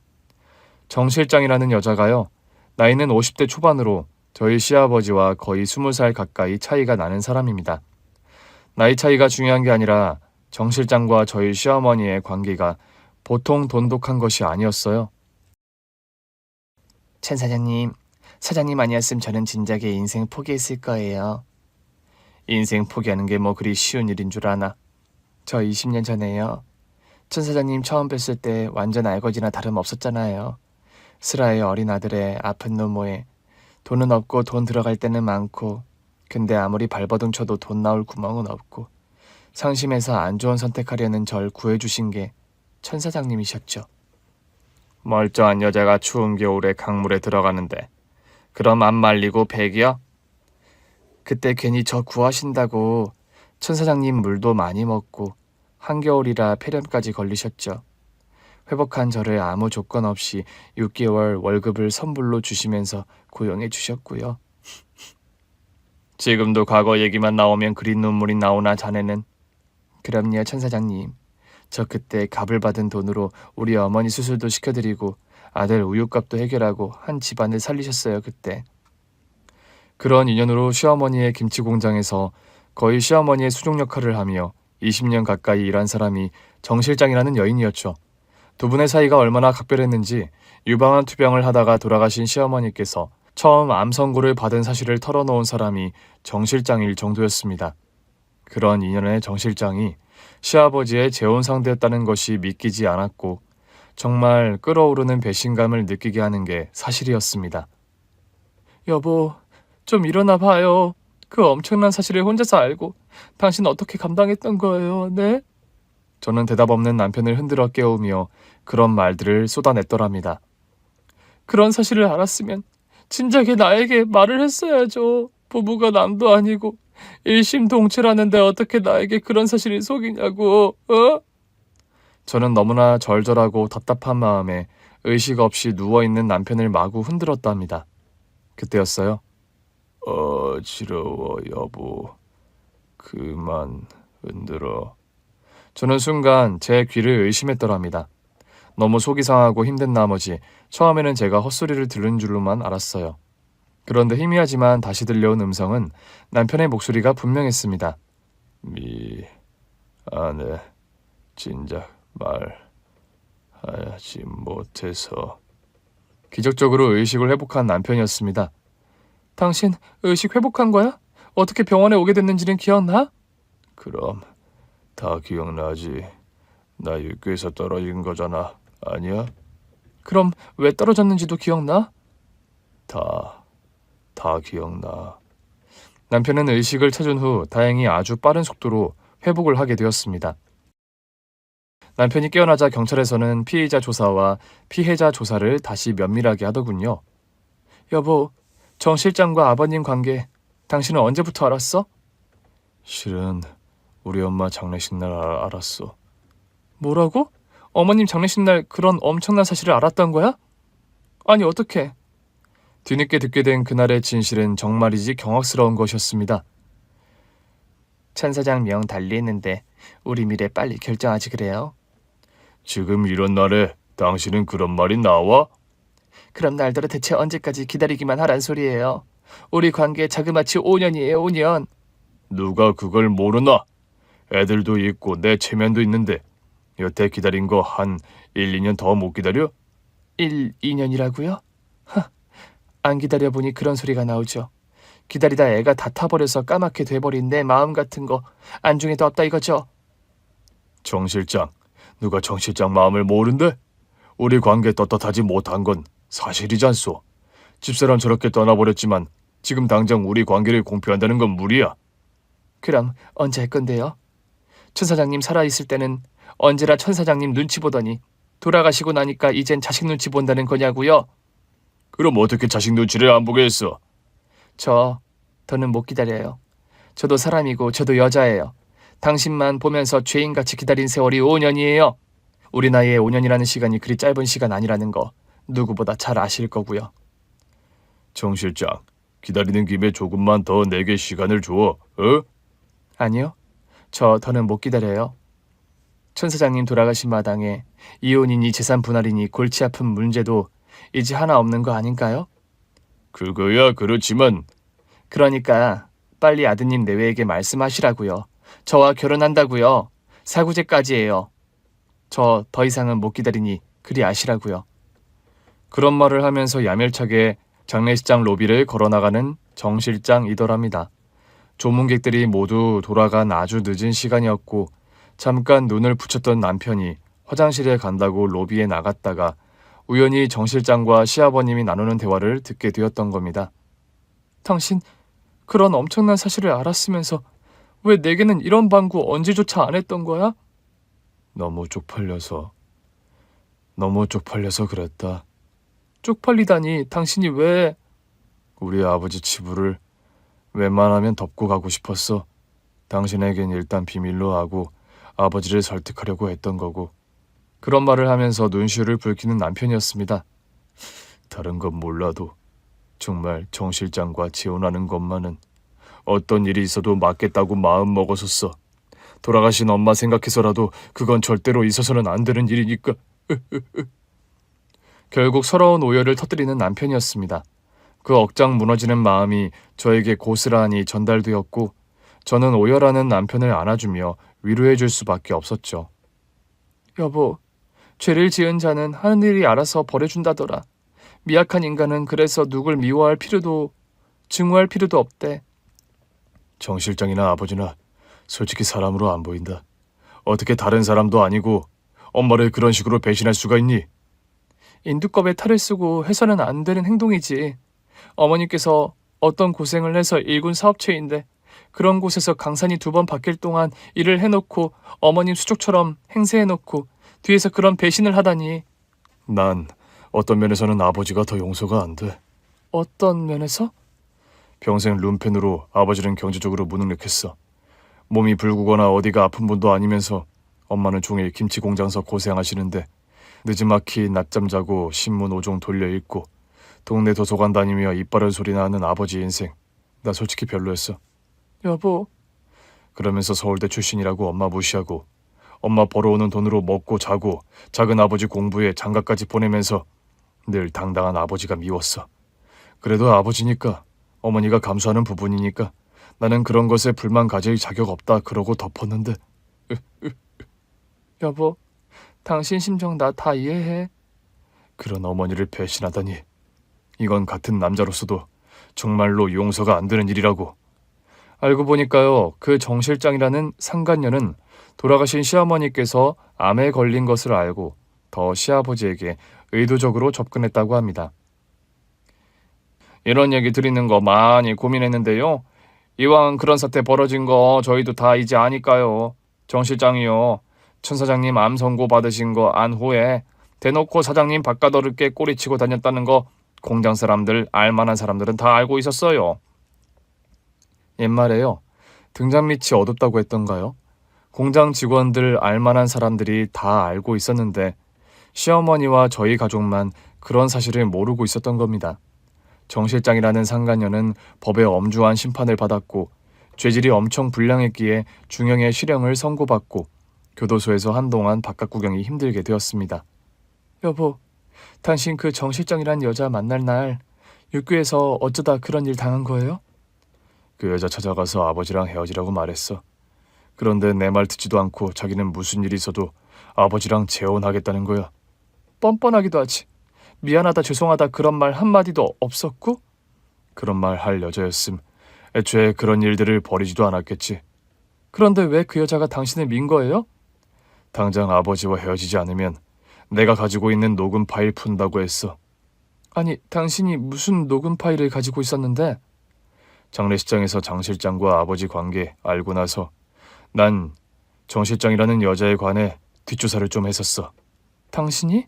정 실장이라는 여자가요. 나이는 50대 초반으로 저희 시아버지와 거의 20살 가까이 차이가 나는 사람입니다. 나이 차이가 중요한 게 아니라 정 실장과 저희 시어머니의 관계가 보통 돈독한 것이 아니었어요. 천 사장님, 사장님 아니었으면 저는 진작에 인생 포기했을 거예요. 인생 포기하는 게 뭐 그리 쉬운 일인 줄 아나? 저 20년 전에요. 천 사장님 처음 뵀을 때 완전 알거지나 다름없었잖아요. 슬아의 어린 아들의 아픈 노모에 돈은 없고 돈 들어갈 때는 많고 근데 아무리 발버둥 쳐도 돈 나올 구멍은 없고 상심해서 안 좋은 선택하려는 절 구해주신 게 천 사장님이셨죠. 멀쩡한 여자가 추운 겨울에 강물에 들어가는데 그럼 안 말리고 백이요? 그때 괜히 저 구하신다고 천 사장님 물도 많이 먹고 한겨울이라 폐렴까지 걸리셨죠. 회복한 저를 아무 조건 없이 6개월 월급을 선불로 주시면서 고용해 주셨고요. 지금도 과거 얘기만 나오면 그리 눈물이 나오나 자네는? 그럼요, 천 사장님. 저 그때 갑을 받은 돈으로 우리 어머니 수술도 시켜드리고 아들 우유값도 해결하고 한 집안을 살리셨어요, 그때. 그런 인연으로 시어머니의 김치 공장에서 거의 시어머니의 수종 역할을 하며 20년 가까이 일한 사람이 정 실장이라는 여인이었죠. 두 분의 사이가 얼마나 각별했는지 유방암 투병을 하다가 돌아가신 시어머니께서 처음 암 선고를 받은 사실을 털어놓은 사람이 정 실장일 정도였습니다. 그런 인연의 정 실장이 시아버지의 재혼 상대였다는 것이 믿기지 않았고 정말 끓어오르는 배신감을 느끼게 하는 게 사실이었습니다. 여보, 좀 일어나 봐요. 그 엄청난 사실을 혼자서 알고 당신 어떻게 감당했던 거예요, 네? 저는 대답 없는 남편을 흔들어 깨우며 그런 말들을 쏟아냈더랍니다. 그런 사실을 알았으면 진작에 나에게 말을 했어야죠. 부부가 남도 아니고 일심동체라는데 어떻게 나에게 그런 사실이 속이냐고, 어? 저는 너무나 절절하고 답답한 마음에 의식 없이 누워있는 남편을 마구 흔들었답니다. 그때였어요. 어지러워 여보. 그만 흔들어. 저는 순간 제 귀를 의심했더랍니다. 너무 속이 상하고 힘든 나머지 처음에는 제가 헛소리를 들은 줄로만 알았어요. 그런데 희미하지만 다시 들려온 음성은 남편의 목소리가 분명했습니다. 미안해. 진작 말하지 못해서. 기적적으로 의식을 회복한 남편이었습니다. 당신 의식 회복한 거야? 어떻게 병원에 오게 됐는지는 기억나? 그럼 다 기억나지. 나 육교에서 떨어진 거잖아. 아니야? 그럼 왜 떨어졌는지도 기억나? 다 기억나. 남편은 의식을 찾은 후 다행히 아주 빠른 속도로 회복을 하게 되었습니다. 남편이 깨어나자 경찰에서는 피의자 조사와 피해자 조사를 다시 면밀하게 하더군요. 여보, 정 실장과 아버님 관계 당신은 언제부터 알았어? 실은 우리 엄마 장례식 날 알았어. 뭐라고? 어머님 장례식 날 그런 엄청난 사실을 알았던 거야? 아니 어떻게? 뒤늦게 듣게 된 그날의 진실은 정말이지 경악스러운 것이었습니다. 천 사장 명 달리했는데 우리 미래 빨리 결정하지 그래요? 지금 이런 날에 당신은 그런 말이 나와? 그럼 날더러 대체 언제까지 기다리기만 하란 소리예요. 우리 관계 자그마치 5년이에요, 5년. 누가 그걸 모르나? 애들도 있고 내 체면도 있는데 여태 기다린 거 한 1, 2년 더 못 기다려? 1, 2년이라고요? 안 기다려보니 그런 소리가 나오죠. 기다리다 애가 다 타버려서 까맣게 돼버린 내 마음 같은 거 안중에도 없다 이거죠. 정 실장, 누가 정 실장 마음을 모른대? 우리 관계 떳떳하지 못한 건 사실이잖소. 집사람 저렇게 떠나버렸지만 지금 당장 우리 관계를 공표한다는 건 무리야. 그럼 언제 할 건데요? 천 사장님 살아있을 때는 언제나 천 사장님 눈치 보더니 돌아가시고 나니까 이젠 자식 눈치 본다는 거냐고요? 그럼 어떻게 자식 눈치를 안 보게 했어? 더는 못 기다려요. 저도 사람이고 저도 여자예요. 당신만 보면서 죄인같이 기다린 세월이 5년이에요. 우리 나이에 5년이라는 시간이 그리 짧은 시간 아니라는 거 누구보다 잘 아실 거고요. 정 실장, 기다리는 김에 조금만 더 내게 시간을 줘, 어? 아니요. 더는 못 기다려요. 천 사장님 돌아가신 마당에 이혼이니 재산 분할이니 골치 아픈 문제도 이제 하나 없는 거 아닌가요? 그거야 그렇지만 그러니까 빨리 아드님 내외에게 말씀하시라고요. 저와 결혼한다고요. 사구제까지예요. 저 더 이상은 못 기다리니 그리 아시라고요. 그런 말을 하면서 야멸차게 장례식장 로비를 걸어나가는 정 실장이더랍니다. 조문객들이 모두 돌아간 아주 늦은 시간이었고 잠깐 눈을 붙였던 남편이 화장실에 간다고 로비에 나갔다가 우연히 정 실장과 시아버님이 나누는 대화를 듣게 되었던 겁니다. 당신 그런 엄청난 사실을 알았으면서 왜 내게는 이런 방구 언제조차 안 했던 거야? 너무 쪽팔려서 그랬다. 쪽팔리다니 당신이 왜... 우리 아버지 치부를 웬만하면 덮고 가고 싶었어. 당신에겐 일단 비밀로 하고 아버지를 설득하려고 했던 거고. 그런 말을 하면서 눈시울을 붉히는 남편이었습니다. 다른 건 몰라도 정말 정 실장과 재혼하는 것만은 어떤 일이 있어도 맞겠다고 마음 먹었었어. 돌아가신 엄마 생각해서라도 그건 절대로 있어서는 안 되는 일이니까. 결국 서러운 오열을 터뜨리는 남편이었습니다. 그 억장 무너지는 마음이 저에게 고스란히 전달되었고 저는 오열하는 남편을 안아주며 위로해 줄 수밖에 없었죠. 여보, 죄를 지은 자는 하늘이 알아서 벌해준다더라. 미약한 인간은 그래서 누굴 미워할 필요도 증오할 필요도 없대. 정 실장이나 아버지나 솔직히 사람으로 안 보인다. 어떻게 다른 사람도 아니고 엄마를 그런 식으로 배신할 수가 있니? 인두껍에 탈을 쓰고 해서는 안 되는 행동이지. 어머니께서 어떤 고생을 해서 일군 사업체인데 그런 곳에서 강산이 2번 바뀔 동안 일을 해놓고 어머님 수족처럼 행세해놓고 뒤에서 그런 배신을 하다니. 난 어떤 면에서는 아버지가 더 용서가 안 돼. 어떤 면에서? 평생 룸펜으로 아버지는 경제적으로 무능력했어. 몸이 붉거나 어디가 아픈 분도 아니면서 엄마는 종일 김치 공장서 고생하시는데 늦지막히 낮잠 자고 신문 5종 돌려 읽고 동네 도서관 다니며 입 바른 소리나 하는 아버지 인생. 나 솔직히 별로였어. 여보. 그러면서 서울대 출신이라고 엄마 무시하고 엄마 벌어오는 돈으로 먹고 자고 작은 아버지 공부에 장가까지 보내면서 늘 당당한 아버지가 미웠어. 그래도 아버지니까 어머니가 감수하는 부분이니까 나는 그런 것에 불만 가질 자격 없다 그러고 덮었는데. 여보, 당신 심정 나 다 이해해. 그런 어머니를 배신하다니. 이건 같은 남자로서도 정말로 용서가 안 되는 일이라고. 알고 보니까요, 그 정 실장이라는 상간녀는 돌아가신 시어머니께서 암에 걸린 것을 알고 더 시아버지에게 의도적으로 접근했다고 합니다. 이런 얘기 드리는 거 많이 고민했는데요. 이왕 그런 사태 벌어진 거 저희도 다 이제 아니까요. 정 실장이요. 천 사장님 암 선고 받으신 거 안 후에 대놓고 사장님 바깥어렵게 꼬리치고 다녔다는 거 공장 사람들, 알만한 사람들은 다 알고 있었어요. 옛말에요. 등잔 밑이 어둡다고 했던가요? 공장 직원들, 알만한 사람들이 다 알고 있었는데 시어머니와 저희 가족만 그런 사실을 모르고 있었던 겁니다. 정 실장이라는 상간녀는 법의 엄중한 심판을 받았고 죄질이 엄청 불량했기에 중형의 실형을 선고받고 교도소에서 한동안 바깥 구경이 힘들게 되었습니다. 여보, 당신 그 정 실장이란 여자 만날 날 육교에서 어쩌다 그런 일 당한 거예요? 그 여자 찾아가서 아버지랑 헤어지라고 말했어. 그런데 내 말 듣지도 않고 자기는 무슨 일이 있어도 아버지랑 재혼하겠다는 거야. 뻔뻔하기도 하지. 미안하다 죄송하다 그런 말 한마디도 없었고? 그런 말 할 여자였음 애초에 그런 일들을 벌이지도 않았겠지. 그런데 왜 그 여자가 당신을 민 거예요? 당장 아버지와 헤어지지 않으면 내가 가지고 있는 녹음 파일 푼다고 했어. 아니, 당신이 무슨 녹음 파일을 가지고 있었는데? 장례식장에서 장 실장과 아버지 관계 알고 나서 난 정 실장이라는 여자에 관해 뒷조사를 좀 했었어. 당신이?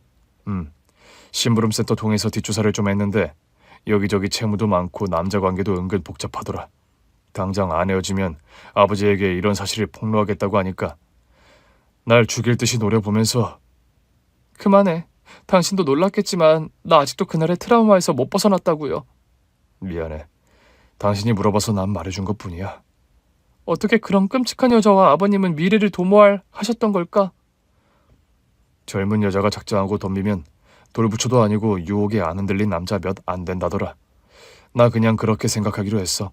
심부름센터 통해서 뒷조사를 좀 했는데 여기저기 채무도 많고 남자 관계도 은근 복잡하더라. 당장 안 헤어지면 아버지에게 이런 사실을 폭로하겠다고 하니까 날 죽일 듯이 노려보면서. 그만해. 당신도 놀랐겠지만 나 아직도 그날의 트라우마에서 못 벗어났다고요. 미안해. 당신이 물어봐서 난 말해준 것뿐이야. 어떻게 그런 끔찍한 여자와 아버님은 미래를 도모할 하셨던 걸까? 젊은 여자가 작정하고 덤비면 돌부처도 아니고 유혹에 안 흔들린 남자 몇 안 된다더라. 나 그냥 그렇게 생각하기로 했어.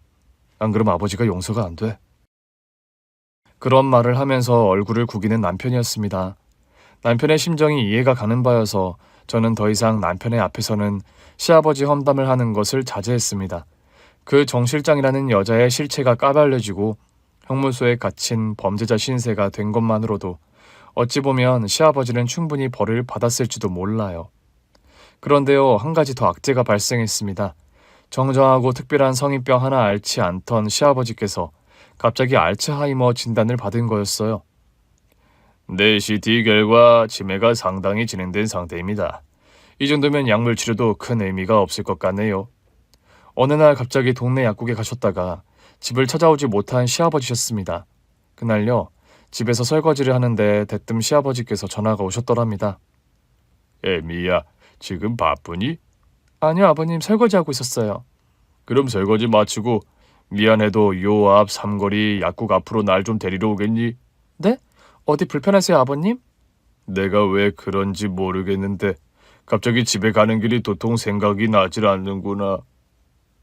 안 그럼 아버지가 용서가 안 돼. 그런 말을 하면서 얼굴을 구기는 남편이었습니다. 남편의 심정이 이해가 가는 바여서 저는 더 이상 남편의 앞에서는 시아버지 험담을 하는 것을 자제했습니다. 그 정 실장이라는 여자의 실체가 까발려지고 형무소에 갇힌 범죄자 신세가 된 것만으로도 어찌 보면 시아버지는 충분히 벌을 받았을지도 몰라요. 그런데요, 한 가지 더 악재가 발생했습니다. 정정하고 특별한 성인병 하나 앓지 않던 시아버지께서 갑자기 알츠하이머 진단을 받은 거였어요. 내 CT 결과 치매가 상당히 진행된 상태입니다. 이 정도면 약물 치료도 큰 의미가 없을 것 같네요. 어느 날 갑자기 동네 약국에 가셨다가 집을 찾아오지 못한 시아버지셨습니다. 그날요, 집에서 설거지를 하는데 대뜸 시아버지께서 전화가 오셨더랍니다. 애미야, 지금 바쁘니? 아니요, 아버님, 설거지하고 있었어요. 그럼 설거지 마치고 미안해도 요 앞 삼거리 약국 앞으로 날 좀 데리러 오겠니? 네? 어디 불편하세요, 아버님? 내가 왜 그런지 모르겠는데 갑자기 집에 가는 길이 도통 생각이 나질 않는구나.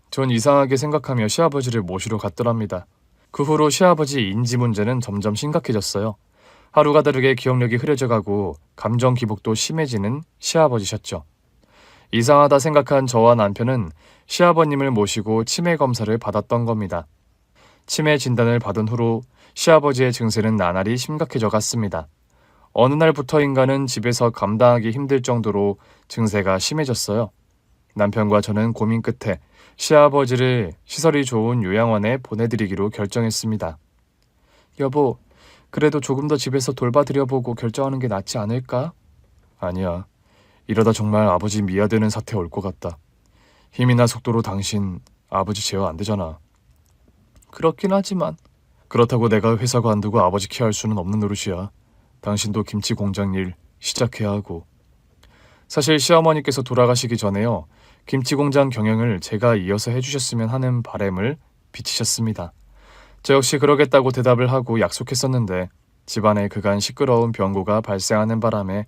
전 이상하게 생각하며 시아버지를 모시러 갔더랍니다. 그 후로 시아버지 인지 문제는 점점 심각해졌어요. 하루가 다르게 기억력이 흐려져가고 감정 기복도 심해지는 시아버지셨죠. 이상하다 생각한 저와 남편은 시아버님을 모시고 치매 검사를 받았던 겁니다. 치매 진단을 받은 후로 시아버지의 증세는 나날이 심각해져 갔습니다. 어느 날부터인가는 집에서 감당하기 힘들 정도로 증세가 심해졌어요. 남편과 저는 고민 끝에 시아버지를 시설이 좋은 요양원에 보내드리기로 결정했습니다. 여보, 그래도 조금 더 집에서 돌봐드려보고 결정하는 게 낫지 않을까? 아니야. 이러다 정말 아버지 미아되는 사태 올 것 같다. 힘이나 속도로 당신 아버지 제어 안 되잖아. 그렇긴 하지만. 그렇다고 내가 회사 관두고 아버지 케어할 수는 없는 노릇이야. 당신도 김치 공장 일 시작해야 하고. 사실 시어머니께서 돌아가시기 전에요, 김치 공장 경영을 제가 이어서 해주셨으면 하는 바람을 비치셨습니다. 저 역시 그러겠다고 대답을 하고 약속했었는데 집안에 그간 시끄러운 변고가 발생하는 바람에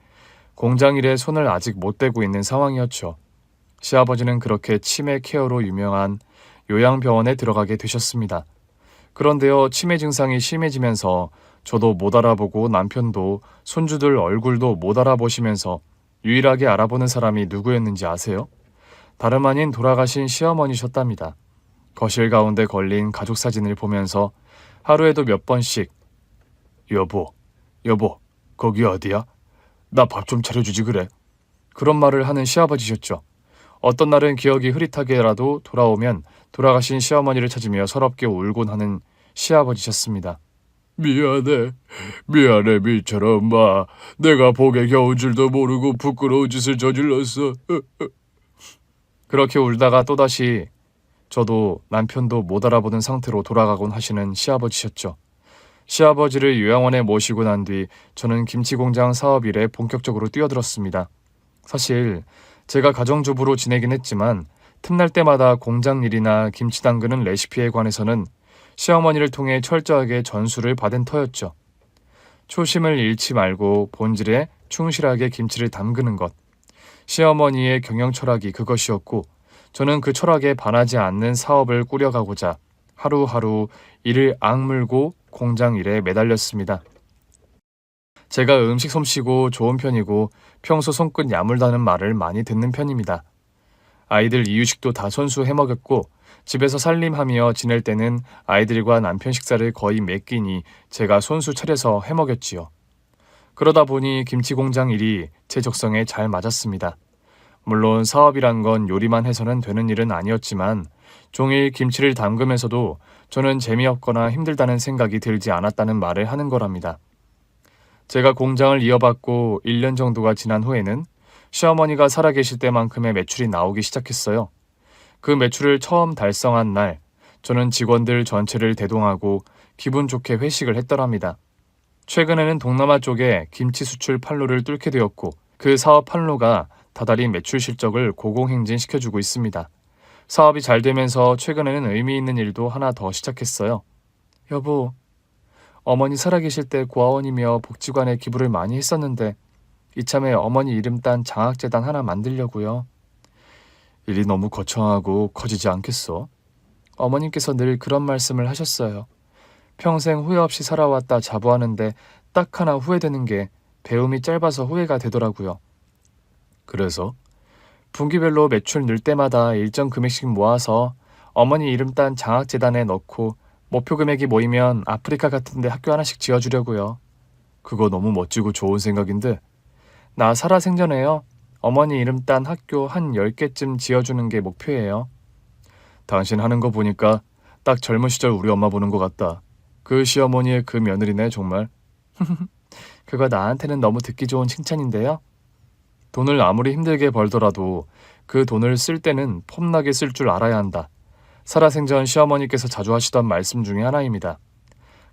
공장 일에 손을 아직 못 대고 있는 상황이었죠. 시아버지는 그렇게 치매 케어로 유명한 요양병원에 들어가게 되셨습니다. 그런데요, 치매 증상이 심해지면서 저도 못 알아보고 남편도 손주들 얼굴도 못 알아보시면서 유일하게 알아보는 사람이 누구였는지 아세요? 다름 아닌 돌아가신 시어머니셨답니다. 거실 가운데 걸린 가족 사진을 보면서 하루에도 몇 번씩 여보, 거기 어디야? 나 밥 좀 차려주지 그래. 그런 말을 하는 시아버지셨죠. 어떤 날은 기억이 흐릿하게라도 돌아오면 돌아가신 시어머니를 찾으며 서럽게 울곤 하는 시아버지셨습니다. 미안해 미처럼 엄마. 내가 복에 겨운 줄도 모르고 부끄러운 짓을 저질렀어. 그렇게 울다가 또다시 저도 남편도 못 알아보는 상태로 돌아가곤 하시는 시아버지셨죠. 시아버지를 요양원에 모시고 난 뒤 저는 김치공장 사업 일에 본격적으로 뛰어들었습니다. 사실 제가 가정주부로 지내긴 했지만 틈날 때마다 공장 일이나 김치 담그는 레시피에 관해서는 시어머니를 통해 철저하게 전수를 받은 터였죠. 초심을 잃지 말고 본질에 충실하게 김치를 담그는 것. 시어머니의 경영 철학이 그것이었고 저는 그 철학에 반하지 않는 사업을 꾸려가고자 하루하루 이를 악물고 공장 일에 매달렸습니다. 제가 음식 솜씨고 좋은 편이고 평소 손끝 야물다는 말을 많이 듣는 편입니다. 아이들 이유식도 다 손수 해먹였고 집에서 살림하며 지낼 때는 아이들과 남편 식사를 거의 매 끼니 제가 손수 차려서 해먹였지요. 그러다 보니 김치 공장 일이 제 적성에 잘 맞았습니다. 물론 사업이란 건 요리만 해서는 되는 일은 아니었지만 종일 김치를 담그면서도 저는 재미없거나 힘들다는 생각이 들지 않았다는 말을 하는 거랍니다. 제가 공장을 이어받고 1년 정도가 지난 후에는 시어머니가 살아계실 때만큼의 매출이 나오기 시작했어요. 그 매출을 처음 달성한 날, 저는 직원들 전체를 대동하고 기분 좋게 회식을 했더랍니다. 최근에는 동남아 쪽에 김치 수출 판로를 뚫게 되었고 그 사업 판로가 다달이 매출 실적을 고공행진시켜주고 있습니다. 사업이 잘 되면서 최근에는 의미 있는 일도 하나 더 시작했어요. 여보, 어머니 살아계실 때 고아원이며 복지관에 기부를 많이 했었는데 이참에 어머니 이름 딴 장학재단 하나 만들려고요. 일이 너무 거창하고 커지지 않겠어? 어머님께서 늘 그런 말씀을 하셨어요. 평생 후회 없이 살아왔다 자부하는데 딱 하나 후회되는 게 배움이 짧아서 후회가 되더라고요. 그래서? 분기별로 매출 늘 때마다 일정 금액씩 모아서 어머니 이름 딴 장학재단에 넣고 목표 금액이 모이면 아프리카 같은 데 학교 하나씩 지어주려고요. 그거 너무 멋지고 좋은 생각인데. 나 살아생전에요. 어머니 이름 딴 학교 한 10개쯤 지어주는 게 목표예요. 당신 하는 거 보니까 딱 젊은 시절 우리 엄마 보는 것 같다. 그 시어머니의 그 며느리네 정말. 그거 나한테는 너무 듣기 좋은 칭찬인데요. 돈을 아무리 힘들게 벌더라도 그 돈을 쓸 때는 폼나게 쓸 줄 알아야 한다. 살아생전 시어머니께서 자주 하시던 말씀 중에 하나입니다.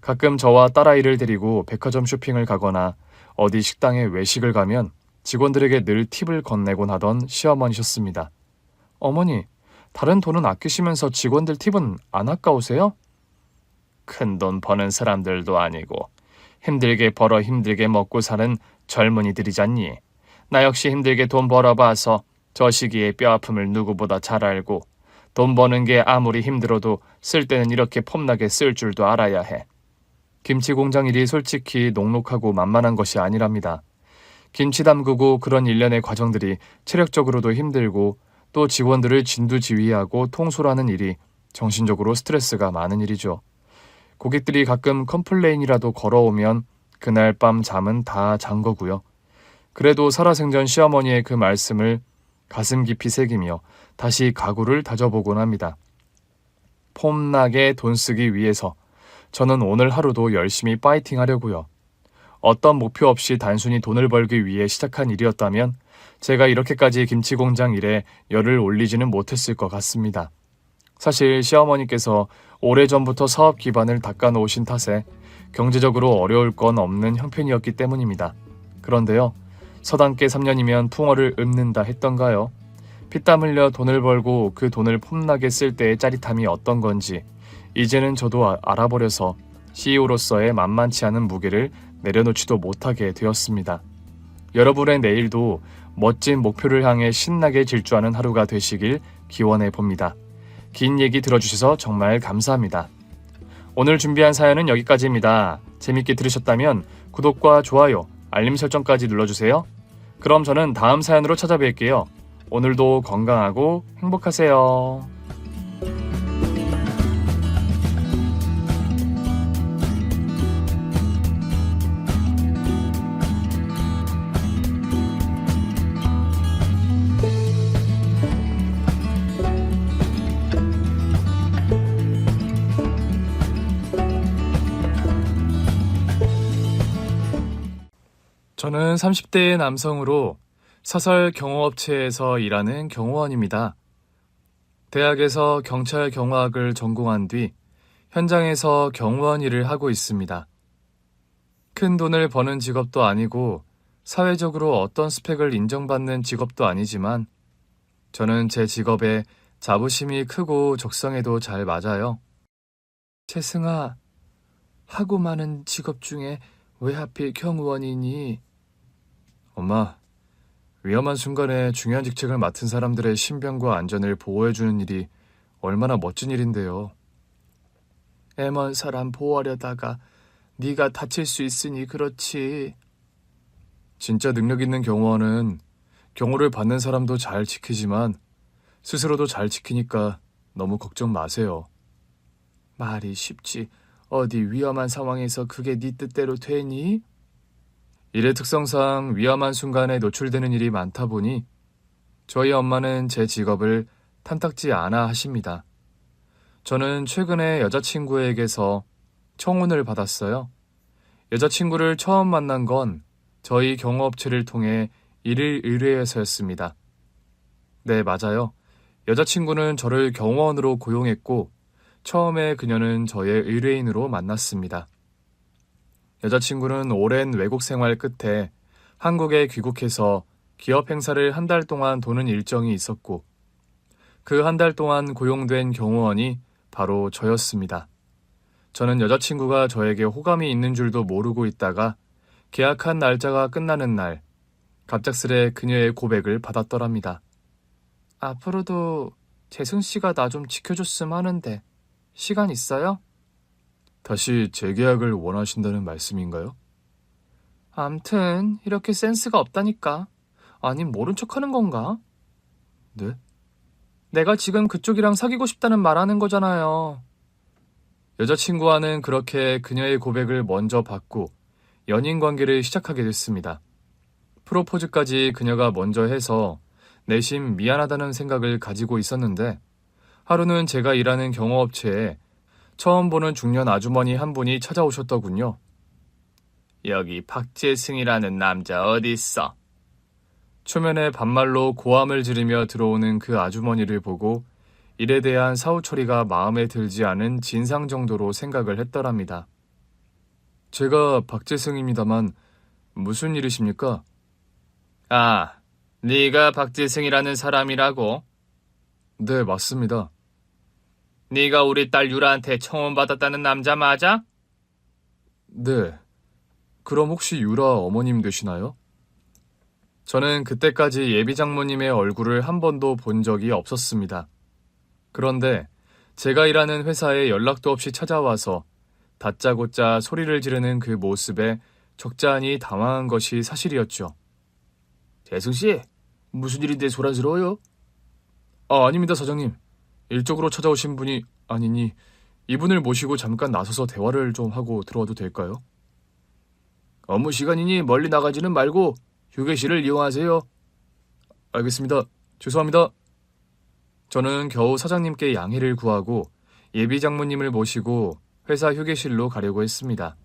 가끔 저와 딸아이를 데리고 백화점 쇼핑을 가거나 어디 식당에 외식을 가면 직원들에게 늘 팁을 건네곤 하던 시어머니셨습니다. 어머니, 다른 돈은 아끼시면서 직원들 팁은 안 아까우세요? 큰 돈 버는 사람들도 아니고 힘들게 벌어 힘들게 먹고 사는 젊은이들이잖니. 나 역시 힘들게 돈 벌어봐서 저 시기에 뼈아픔을 누구보다 잘 알고 돈 버는 게 아무리 힘들어도 쓸 때는 이렇게 폼나게 쓸 줄도 알아야 해. 김치 공장 일이 솔직히 녹록하고 만만한 것이 아니랍니다. 김치 담그고 그런 일련의 과정들이 체력적으로도 힘들고 또 직원들을 진두지휘하고 통솔하는 일이 정신적으로 스트레스가 많은 일이죠. 고객들이 가끔 컴플레인이라도 걸어오면 그날 밤 잠은 다 잔 거고요. 그래도 살아생전 시어머니의 그 말씀을 가슴 깊이 새기며 다시 가구를 다져보곤 합니다. 폼나게 돈 쓰기 위해서 저는 오늘 하루도 열심히 파이팅 하려고요. 어떤 목표 없이 단순히 돈을 벌기 위해 시작한 일이었다면 제가 이렇게까지 김치공장 일에 열을 올리지는 못했을 것 같습니다. 사실 시어머니께서 오래전부터 사업 기반을 닦아놓으신 탓에 경제적으로 어려울 건 없는 형편이었기 때문입니다. 그런데요, 서당계 3년이면 풍어를 읊는다 했던가요? 피땀 흘려 돈을 벌고 그 돈을 폼나게 쓸 때의 짜릿함이 어떤 건지 이제는 저도 알아버려서 CEO로서의 만만치 않은 무게를 내려놓지도 못하게 되었습니다. 여러분의 내일도 멋진 목표를 향해 신나게 질주하는 하루가 되시길 기원해 봅니다. 긴 얘기 들어주셔서 정말 감사합니다. 오늘 준비한 사연은 여기까지입니다. 재밌게 들으셨다면 구독과 좋아요, 알림 설정까지 눌러주세요. 그럼 저는 다음 사연으로 찾아뵐게요. 오늘도 건강하고 행복하세요. 저는 30대의 남성으로 사설 경호업체에서 일하는 경호원입니다. 대학에서 경찰 경호학을 전공한 뒤 현장에서 경호원 일을 하고 있습니다. 큰 돈을 버는 직업도 아니고 사회적으로 어떤 스펙을 인정받는 직업도 아니지만 저는 제 직업에 자부심이 크고 적성에도 잘 맞아요. 재승아, 하고 많은 직업 중에 왜 하필 경호원이니? 엄마, 위험한 순간에 중요한 직책을 맡은 사람들의 신변과 안전을 보호해주는 일이 얼마나 멋진 일인데요. 애먼 사람 보호하려다가 네가 다칠 수 있으니 그렇지. 진짜 능력 있는 경호원은 경호를 받는 사람도 잘 지키지만 스스로도 잘 지키니까 너무 걱정 마세요. 말이 쉽지. 어디 위험한 상황에서 그게 네 뜻대로 되니? 일의 특성상 위험한 순간에 노출되는 일이 많다 보니 저희 엄마는 제 직업을 탐탁지 않아 하십니다. 저는 최근에 여자친구에게서 청혼을 받았어요. 여자친구를 처음 만난 건 저희 경호업체를 통해 일을 의뢰해서였습니다. 네, 맞아요. 여자친구는 저를 경호원으로 고용했고 처음에 그녀는 저의 의뢰인으로 만났습니다. 여자친구는 오랜 외국 생활 끝에 한국에 귀국해서 기업 행사를 한 달 동안 도는 일정이 있었고 그 한 달 동안 고용된 경호원이 바로 저였습니다. 저는 여자친구가 저에게 호감이 있는 줄도 모르고 있다가 계약한 날짜가 끝나는 날 갑작스레 그녀의 고백을 받았더랍니다. 앞으로도 재승 씨가 나 좀 지켜줬음 하는데 시간 있어요? 다시 재계약을 원하신다는 말씀인가요? 암튼 이렇게 센스가 없다니까. 아니 모른 척하는 건가? 네? 내가 지금 그쪽이랑 사귀고 싶다는 말하는 거잖아요. 여자친구와는 그렇게 그녀의 고백을 먼저 받고 연인 관계를 시작하게 됐습니다. 프로포즈까지 그녀가 먼저 해서 내심 미안하다는 생각을 가지고 있었는데 하루는 제가 일하는 경호업체에 처음 보는 중년 아주머니 한 분이 찾아오셨더군요. 여기 박재승이라는 남자 어디 있어? 초면에 반말로 고함을 지르며 들어오는 그 아주머니를 보고 일에 대한 사후 처리가 마음에 들지 않은 진상 정도로 생각을 했더랍니다. 제가 박재승입니다만 무슨 일이십니까? 아, 네가 박재승이라는 사람이라고? 네, 맞습니다. 네가 우리 딸 유라한테 청혼받았다는 남자 맞아? 네. 그럼 혹시 유라 어머님 되시나요? 저는 그때까지 예비 장모님의 얼굴을 한 번도 본 적이 없었습니다. 그런데 제가 일하는 회사에 연락도 없이 찾아와서 다짜고짜 소리를 지르는 그 모습에 적잖이 당황한 것이 사실이었죠. 재승씨, 무슨 일인데 소란스러워요? 아닙니다, 사장님. 일적으로 찾아오신 분이 아니니 이분을 모시고 잠깐 나서서 대화를 좀 하고 들어와도 될까요? 업무 시간이니 멀리 나가지는 말고 휴게실을 이용하세요. 알겠습니다. 죄송합니다. 저는 겨우 사장님께 양해를 구하고 예비 장모님을 모시고 회사 휴게실로 가려고 했습니다.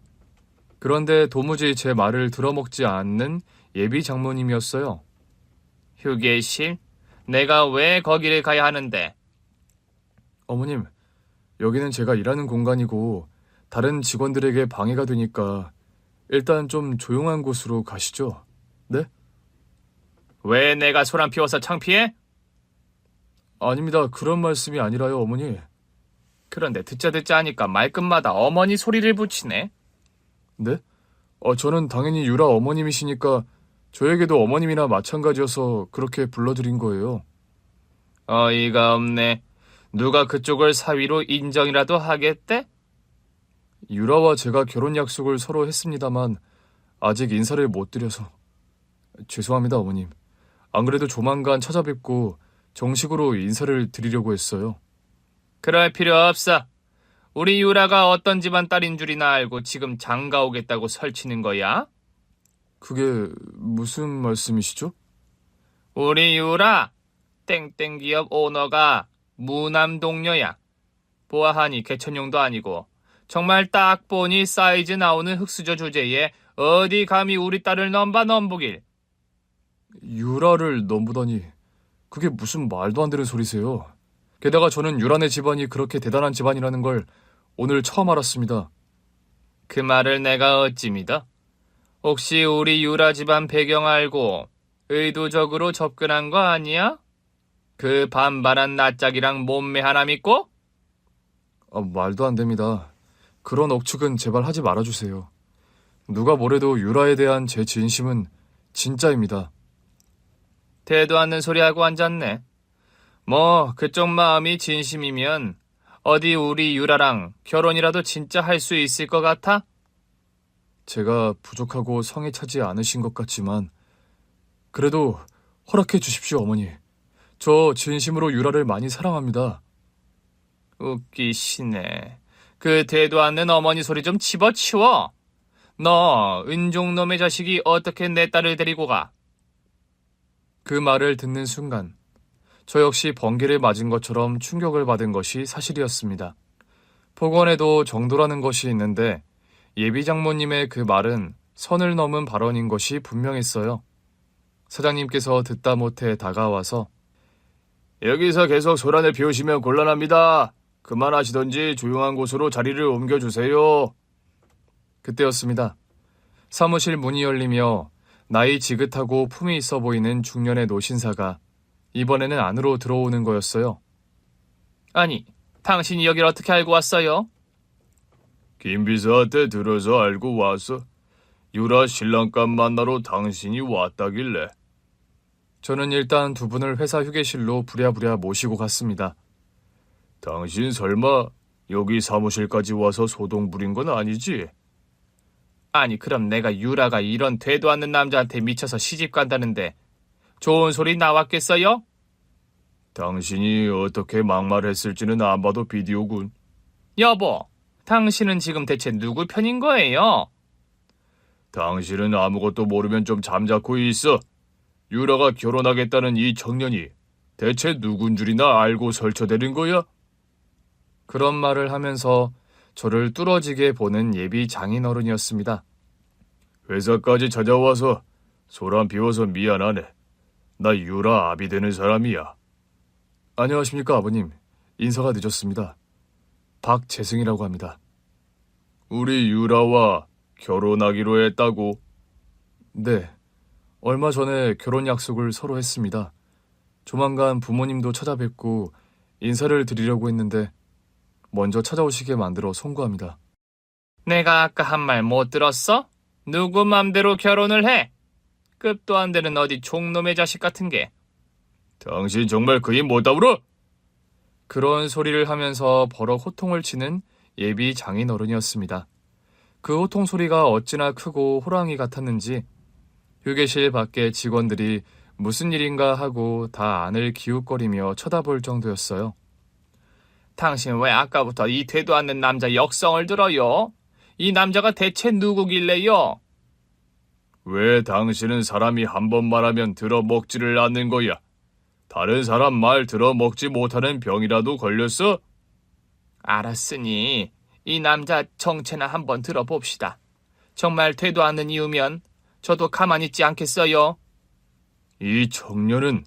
그런데 도무지 제 말을 들어먹지 않는 예비 장모님이었어요. 휴게실? 내가 왜 거기를 가야 하는데? 어머님, 여기는 제가 일하는 공간이고 다른 직원들에게 방해가 되니까 일단 좀 조용한 곳으로 가시죠. 네? 왜 내가 소란 피워서 창피해? 아닙니다. 그런 말씀이 아니라요, 어머니. 그런데 듣자 하니까 말끝마다 어머니 소리를 붙이네. 네? 저는 당연히 유라 어머님이시니까 저에게도 어머님이나 마찬가지여서 그렇게 불러드린 거예요. 어이가 없네. 누가 그쪽을 사위로 인정이라도 하겠대? 유라와 제가 결혼 약속을 서로 했습니다만 아직 인사를 못 드려서 죄송합니다, 어머님. 안 그래도 조만간 찾아뵙고 정식으로 인사를 드리려고 했어요. 그럴 필요 없어. 우리 유라가 어떤 집안 딸인 줄이나 알고 지금 장가 오겠다고 설치는 거야? 그게 무슨 말씀이시죠? 우리 유라 땡땡 기업 오너가 무남 동료야. 보아하니 개천용도 아니고 정말 딱 보니 사이즈 나오는 흑수저 주제에 어디 감히 우리 딸을 넘보길. 유라를 넘보다니 그게 무슨 말도 안 되는 소리세요. 게다가 저는 유라네 집안이 그렇게 대단한 집안이라는 걸 오늘 처음 알았습니다. 그 말을 내가 어찌 믿어? 혹시 우리 유라 집안 배경 알고 의도적으로 접근한 거 아니야? 그 반반한 낯짝이랑 몸매 하나 믿고? 말도 안 됩니다. 그런 억측은 제발 하지 말아주세요. 누가 뭐래도 유라에 대한 제 진심은 진짜입니다. 대도 않는 소리하고 앉았네. 뭐 그쪽 마음이 진심이면 어디 우리 유라랑 결혼이라도 진짜 할 수 있을 것 같아? 제가 부족하고 성에 차지 않으신 것 같지만 그래도 허락해 주십시오, 어머니. 저 진심으로 유라를 많이 사랑합니다. 웃기시네. 그 대도 않는 어머니 소리 좀 집어치워. 너 은종놈의 자식이 어떻게 내 딸을 데리고 가? 그 말을 듣는 순간 저 역시 번개를 맞은 것처럼 충격을 받은 것이 사실이었습니다. 폭언에도 정도라는 것이 있는데 예비 장모님의 그 말은 선을 넘은 발언인 것이 분명했어요. 사장님께서 듣다 못해 다가와서 여기서 계속 소란을 피우시면 곤란합니다. 그만하시던지 조용한 곳으로 자리를 옮겨주세요. 그때였습니다. 사무실 문이 열리며 나이 지긋하고 품이 있어 보이는 중년의 노신사가 이번에는 안으로 들어오는 거였어요. 아니, 당신이 여길 어떻게 알고 왔어요? 김 비서한테 들어서 알고 왔어. 유라 신랑감 만나러 당신이 왔다길래. 저는 일단 두 분을 회사 휴게실로 부랴부랴 모시고 갔습니다. 당신 설마 여기 사무실까지 와서 소동 부린 건 아니지? 아니, 그럼 내가 유라가 이런 되도 않는 남자한테 미쳐서 시집 간다는데 좋은 소리 나왔겠어요? 당신이 어떻게 막말했을지는 안 봐도 비디오군. 여보, 당신은 지금 대체 누구 편인 거예요? 당신은 아무것도 모르면 좀 잠자코 있어. 유라가 결혼하겠다는 이 청년이 대체 누군 줄이나 알고 설쳐대는 거야? 그런 말을 하면서 저를 뚫어지게 보는 예비 장인어른이었습니다. 회사까지 찾아와서 소란 비워서 미안하네. 나 유라 아비 되는 사람이야. 안녕하십니까, 아버님. 인사가 늦었습니다. 박재승이라고 합니다. 우리 유라와 결혼하기로 했다고. 네, 얼마 전에 결혼 약속을 서로 했습니다. 조만간 부모님도 찾아뵙고 인사를 드리려고 했는데 먼저 찾아오시게 만들어 송구합니다. 내가 아까 한 말 못 들었어? 누구 맘대로 결혼을 해? 급도 안 되는 어디 종놈의 자식 같은 게. 당신 정말 그이 못다 울어? 그런 소리를 하면서 버럭 호통을 치는 예비 장인어른이었습니다. 그 호통 소리가 어찌나 크고 호랑이 같았는지 휴게실 밖에 직원들이 무슨 일인가 하고 다 안을 기웃거리며 쳐다볼 정도였어요. 당신 왜 아까부터 이 되도 않는 남자 역성을 들어요? 이 남자가 대체 누구길래요? 왜 당신은 사람이 한 번 말하면 들어먹지를 않는 거야? 다른 사람 말 들어먹지 못하는 병이라도 걸렸어? 알았으니 이 남자 정체나 한번 들어봅시다. 정말 되도 않는 이유면 저도 가만히 있지 않겠어요? 이 청년은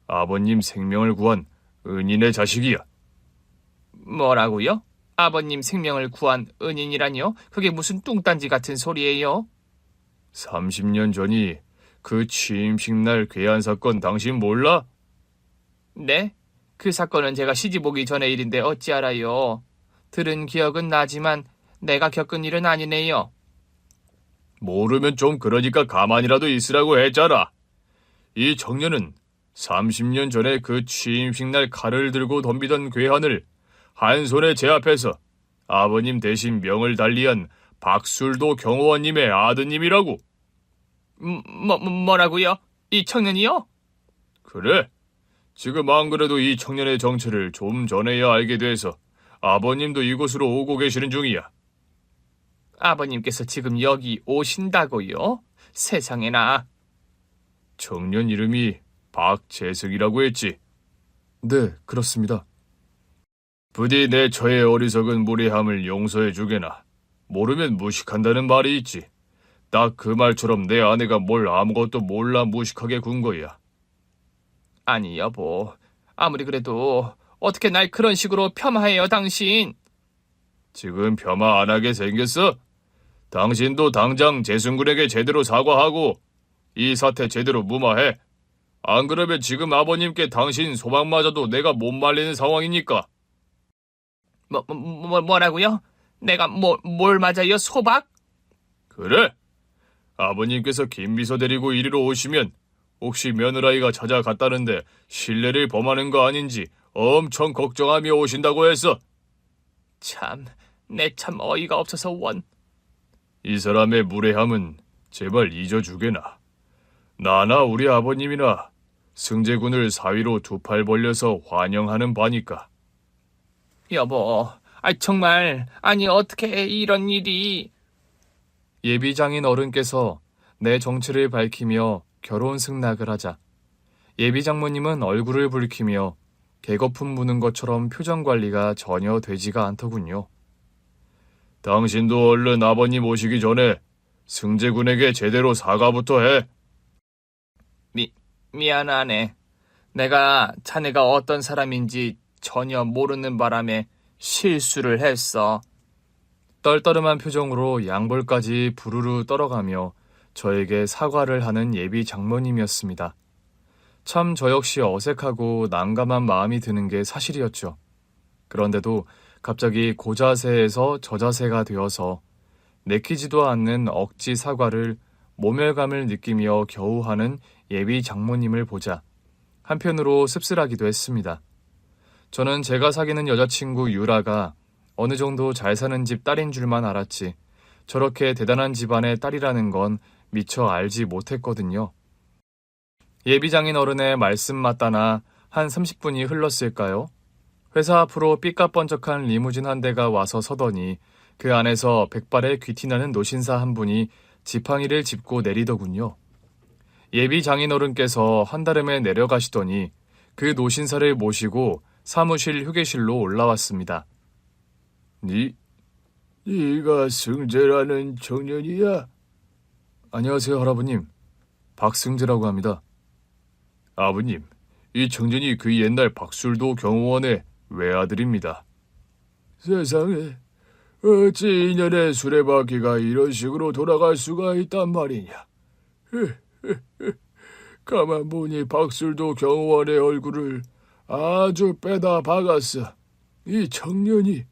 아버님 생명을 구한 은인의 자식이야. 뭐라고요? 아버님 생명을 구한 은인이라니요? 그게 무슨 뚱딴지 같은 소리예요? 30년 전이 그 취임식 날 괴한 사건 당신 몰라? 네? 그 사건은 제가 시집 오기 전의 일인데 어찌 알아요? 들은 기억은 나지만 내가 겪은 일은 아니네요. 모르면 좀 그러니까 가만히라도 있으라고 했잖아. 이 청년은 30년 전에 그 취임식 날 칼을 들고 덤비던 괴한을 한 손에 제압해서 아버님 대신 명을 달리한 박술도 경호원님의 아드님이라고. 뭐라고요? 이 청년이요? 그래. 지금 안 그래도 이 청년의 정체를 좀 전에야 알게 돼서 아버님도 이곳으로 오고 계시는 중이야. 아버님께서 지금 여기 오신다고요? 세상에나. 청년 이름이 박재승이라고 했지. 네, 그렇습니다. 부디 내 처의 어리석은 무례함을 용서해 주게나. 모르면 무식한다는 말이 있지. 딱 그 말처럼 내 아내가 뭘 아무것도 몰라 무식하게 군 거야. 아니 여보, 아무리 그래도 어떻게 날 그런 식으로 폄하해요 당신? 지금 폄하 안 하게 생겼어? 당신도 당장 재승군에게 제대로 사과하고 이 사태 제대로 무마해. 안 그러면 지금 아버님께 당신 소방마저도 내가 못 말리는 상황이니까. 뭐라고요? 내가 뭘 맞아요? 소박? 그래. 아버님께서 김비서 데리고 이리로 오시면 혹시 며느라이가 찾아갔다는데 신뢰를 범하는 거 아닌지 엄청 걱정하며 오신다고 했어. 참, 내 참 어이가 없어서 원. 이 사람의 무례함은 제발 잊어주게나. 나나 우리 아버님이나 승재군을 사위로 두 팔 벌려서 환영하는 바니까. 여보, 정말, 아니 어떻게 이런 일이. 예비장인 어른께서 내 정체를 밝히며 결혼 승낙을 하자 예비장모님은 얼굴을 붉히며 개거품 무는 것처럼 표정 관리가 전혀 되지가 않더군요. 당신도 얼른 아버님 오시기 전에 승재군에게 제대로 사과부터 해. 미안하네. 내가 자네가 어떤 사람인지 전혀 모르는 바람에 실수를 했어. 떨떠름한 표정으로 양볼까지 부르르 떨어가며 저에게 사과를 하는 예비 장모님이었습니다. 참 저 역시 어색하고 난감한 마음이 드는 게 사실이었죠. 그런데도 갑자기 고자세에서 저자세가 되어서 내키지도 않는 억지 사과를 모멸감을 느끼며 겨우 하는 예비 장모님을 보자 한편으로 씁쓸하기도 했습니다. 저는 제가 사귀는 여자친구 유라가 어느 정도 잘 사는 집 딸인 줄만 알았지 저렇게 대단한 집안의 딸이라는 건 미처 알지 못했거든요. 예비장인 어른의 말씀 맞다나 한 30분이 흘렀을까요? 회사 앞으로 삐까뻔쩍한 리무진 한 대가 와서 서더니 그 안에서 백발의 귀티나는 노신사 한 분이 지팡이를 짚고 내리더군요. 예비 장인어른께서 한달음에 내려가시더니 그 노신사를 모시고 사무실 휴게실로 올라왔습니다. 네가 승재라는 청년이야? 안녕하세요, 할아버님. 박승재라고 합니다. 아버님, 이 청년이 그 옛날 박술도 경호원의 외아들입니다. 세상에, 어찌 인연의 수레바퀴가 이런 식으로 돌아갈 수가 있단 말이냐. 가만 보니 박술도 경호원의 얼굴을 아주 빼다 박았어. 이 청년이.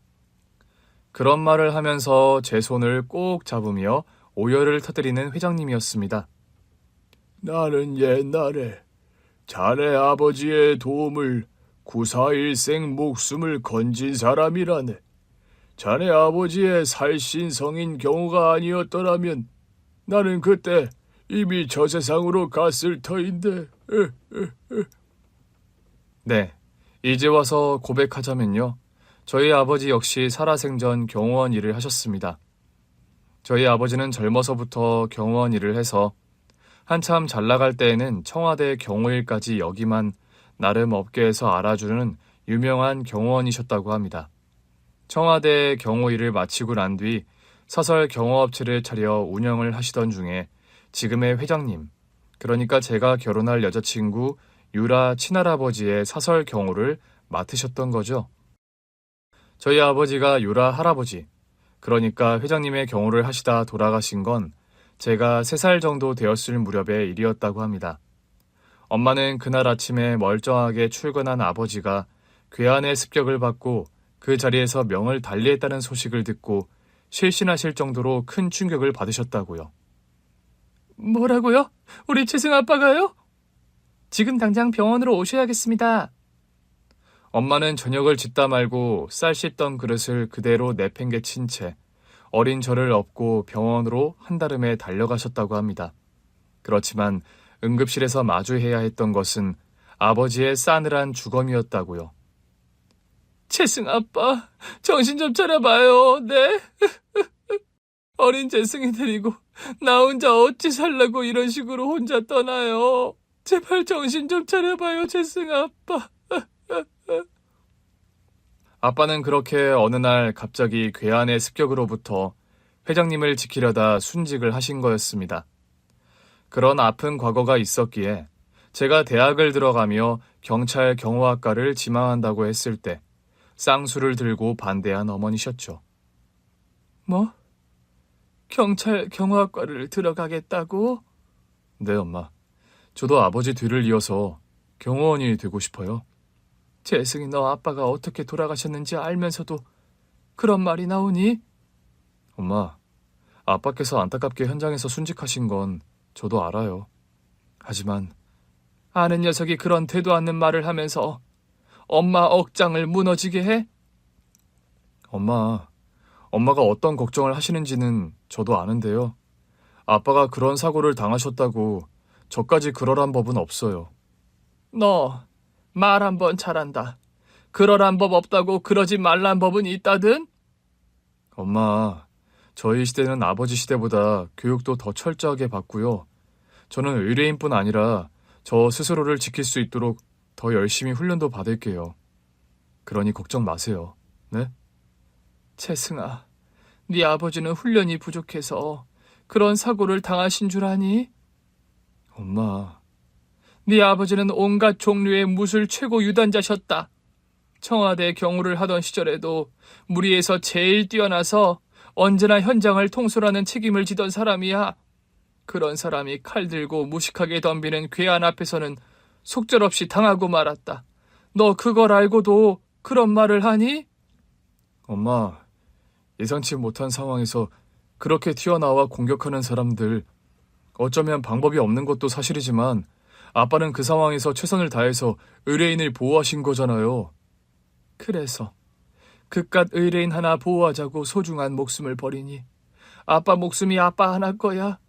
그런 말을 하면서 제 손을 꼭 잡으며 오열을 터뜨리는 회장님이었습니다. 나는 옛날에 자네 아버지의 도움을 구사일생 목숨을 건진 사람이라네. 자네 아버지의 살신성인 경우가 아니었더라면 나는 그때 이미 저 세상으로 갔을 터인데. 네, 이제 와서 고백하자면요. 저희 아버지 역시 살아생전 경호원 일을 하셨습니다. 저희 아버지는 젊어서부터 경호원 일을 해서 한참 잘 나갈 때에는 청와대 경호일까지 역임한 나름 업계에서 알아주는 유명한 경호원이셨다고 합니다. 청와대 경호일을 마치고 난 뒤 사설 경호업체를 차려 운영을 하시던 중에 지금의 회장님, 그러니까 제가 결혼할 여자친구 유라 친할아버지의 사설 경호를 맡으셨던 거죠. 저희 아버지가 유라 할아버지, 그러니까 회장님의 경호를 하시다 돌아가신 건 제가 3살 정도 되었을 무렵의 일이었다고 합니다. 엄마는 그날 아침에 멀쩡하게 출근한 아버지가 괴한의 습격을 받고 그 자리에서 명을 달리했다는 소식을 듣고 실신하실 정도로 큰 충격을 받으셨다고요. 뭐라고요? 우리 최승 아빠가요? 지금 당장 병원으로 오셔야겠습니다. 엄마는 저녁을 짓다 말고 쌀 씻던 그릇을 그대로 내팽개친 채 어린 저를 업고 병원으로 한달음에 달려가셨다고 합니다. 그렇지만 응급실에서 마주해야 했던 것은 아버지의 싸늘한 주검이었다고요. 재승 아빠, 정신 좀 차려봐요. 네? 어린 재승이 데리고 나 혼자 어찌 살라고 이런 식으로 혼자 떠나요. 제발 정신 좀 차려봐요, 재승 아빠. 아빠는 그렇게 어느 날 갑자기 괴한의 습격으로부터 회장님을 지키려다 순직을 하신 거였습니다. 그런 아픈 과거가 있었기에 제가 대학을 들어가며 경찰 경호학과를 지망한다고 했을 때 쌍수를 들고 반대한 어머니셨죠. 뭐? 경찰 경호학과를 들어가겠다고? 네, 엄마. 저도 아버지 뒤를 이어서 경호원이 되고 싶어요. 재승이 너 아빠가 어떻게 돌아가셨는지 알면서도 그런 말이 나오니? 엄마, 아빠께서 안타깝게 현장에서 순직하신 건 저도 알아요. 하지만 아는 녀석이 그런 되도 않는 말을 하면서 엄마 억장을 무너지게 해? 엄마가 어떤 걱정을 하시는지는 저도 아는데요. 아빠가 그런 사고를 당하셨다고 저까지 그러란 법은 없어요. 너 말 한 번 잘한다. 그러란 법 없다고 그러지 말란 법은 있다든? 엄마, 저희 시대는 아버지 시대보다 교육도 더 철저하게 받고요. 저는 의뢰인뿐 아니라 저 스스로를 지킬 수 있도록 더 열심히 훈련도 받을게요. 그러니 걱정 마세요. 네? 재승아, 네 아버지는 훈련이 부족해서 그런 사고를 당하신 줄 아니? 엄마, 네 아버지는 온갖 종류의 무술 최고 유단자셨다. 청와대 경호를 하던 시절에도 무리에서 제일 뛰어나서 언제나 현장을 통솔하는 책임을 지던 사람이야. 그런 사람이 칼 들고 무식하게 덤비는 괴한 앞에서는 속절없이 당하고 말았다. 너 그걸 알고도 그런 말을 하니? 엄마, 예상치 못한 상황에서 그렇게 튀어나와 공격하는 사람들, 어쩌면 방법이 없는 것도 사실이지만 아빠는 그 상황에서 최선을 다해서 의뢰인을 보호하신 거잖아요. 그래서 그깟 의뢰인 하나 보호하자고 소중한 목숨을 버리니 아빠 목숨이 아빠 하나 거야.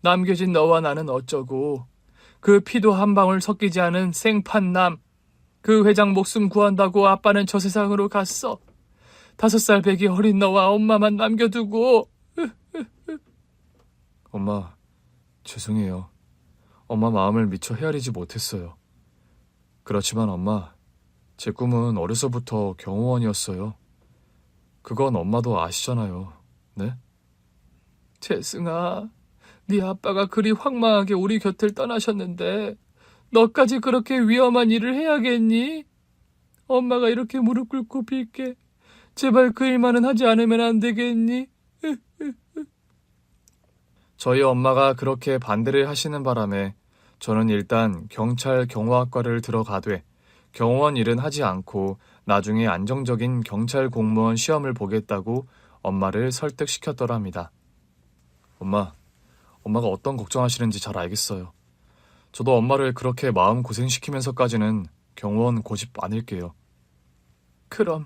남겨진 너와 나는 어쩌고. 그 피도 한 방울 섞이지 않은 생판남. 그 회장 목숨 구한다고 아빠는 저 세상으로 갔어. 5살 배기 어린 너와 엄마만 남겨두고. 엄마, 죄송해요. 엄마 마음을 미처 헤아리지 못했어요. 그렇지만 엄마, 제 꿈은 어려서부터 경호원이었어요. 그건 엄마도 아시잖아요. 네? 재승아, 네 아빠가 그리 황망하게 우리 곁을 떠나셨는데 너까지 그렇게 위험한 일을 해야겠니? 엄마가 이렇게 무릎 꿇고 빌게. 제발 그 일만은 하지 않으면 안 되겠니? 저희 엄마가 그렇게 반대를 하시는 바람에 저는 일단 경찰 경호학과를 들어가되 경호원 일은 하지 않고 나중에 안정적인 경찰 공무원 시험을 보겠다고 엄마를 설득시켰더랍니다. 엄마가 어떤 걱정하시는지 잘 알겠어요. 저도 엄마를 그렇게 마음 고생시키면서까지는 경호원 고집 아닐게요. 그럼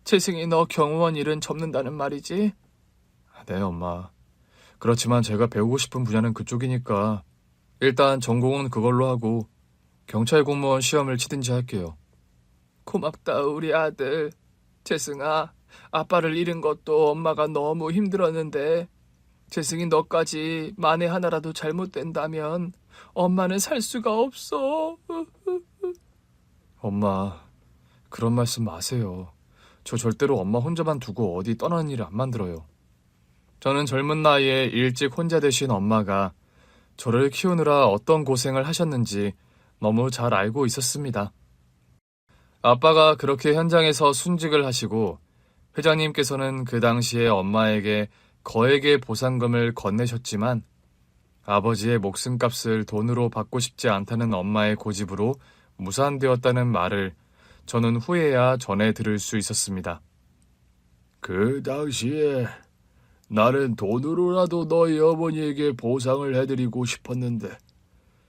재승이 너 경호원 일은 접는다는 말이지? 네, 엄마. 그렇지만 제가 배우고 싶은 분야는 그쪽이니까 일단 전공은 그걸로 하고 경찰 공무원 시험을 치든지 할게요. 고맙다 우리 아들. 재승아, 아빠를 잃은 것도 엄마가 너무 힘들었는데 재승이 너까지 만에 하나라도 잘못된다면 엄마는 살 수가 없어. 엄마, 그런 말씀 마세요. 저 절대로 엄마 혼자만 두고 어디 떠나는 일 안 만들어요. 저는 젊은 나이에 일찍 혼자 되신 엄마가 저를 키우느라 어떤 고생을 하셨는지 너무 잘 알고 있었습니다. 아빠가 그렇게 현장에서 순직을 하시고 회장님께서는 그 당시에 엄마에게 거액의 보상금을 건네셨지만 아버지의 목숨값을 돈으로 받고 싶지 않다는 엄마의 고집으로 무산되었다는 말을 저는 후에야 전해 들을 수 있었습니다. 그 당시에 나는 돈으로라도 너희 어머니에게 보상을 해드리고 싶었는데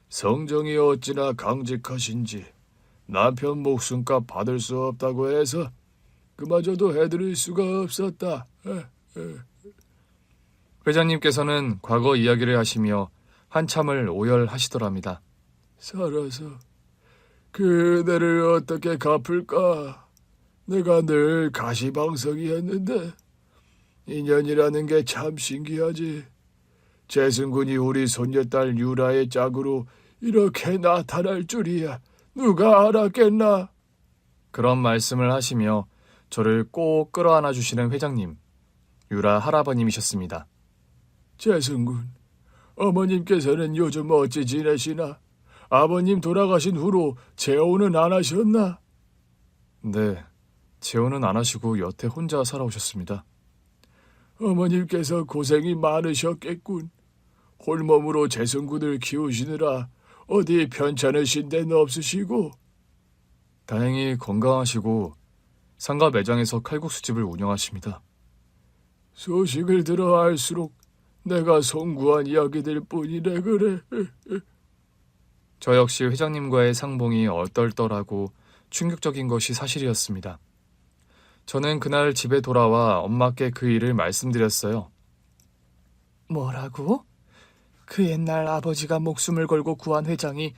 성정이 어찌나 강직하신지 남편 목숨값 받을 수 없다고 해서 그마저도 해드릴 수가 없었다. 회장님께서는 과거 이야기를 하시며 한참을 오열하시더랍니다. 살아서 그 은혜를 어떻게 갚을까? 내가 늘 가시방석이었는데 인연이라는 게 참 신기하지. 재승군이 우리 손녀딸 유라의 짝으로 이렇게 나타날 줄이야. 누가 알았겠나? 그런 말씀을 하시며 저를 꼭 끌어안아 주시는 회장님, 유라 할아버님이셨습니다. 재승군, 어머님께서는 요즘 어찌 지내시나? 아버님 돌아가신 후로 재혼은 안 하셨나? 네, 재혼은 안 하시고 여태 혼자 살아오셨습니다. 어머님께서 고생이 많으셨겠군. 홀몸으로 재승군을 키우시느라 어디 편찮으신 데는 없으시고? 다행히 건강하시고 상가 매장에서 칼국수집을 운영하십니다. 소식을 들어 알수록 내가 송구한 이야기들 뿐이래 그래. 저 역시 회장님과의 상봉이 얼떨떨하고 충격적인 것이 사실이었습니다. 저는 그날 집에 돌아와 엄마께 그 일을 말씀드렸어요. 뭐라고? 그 옛날 아버지가 목숨을 걸고 구한 회장이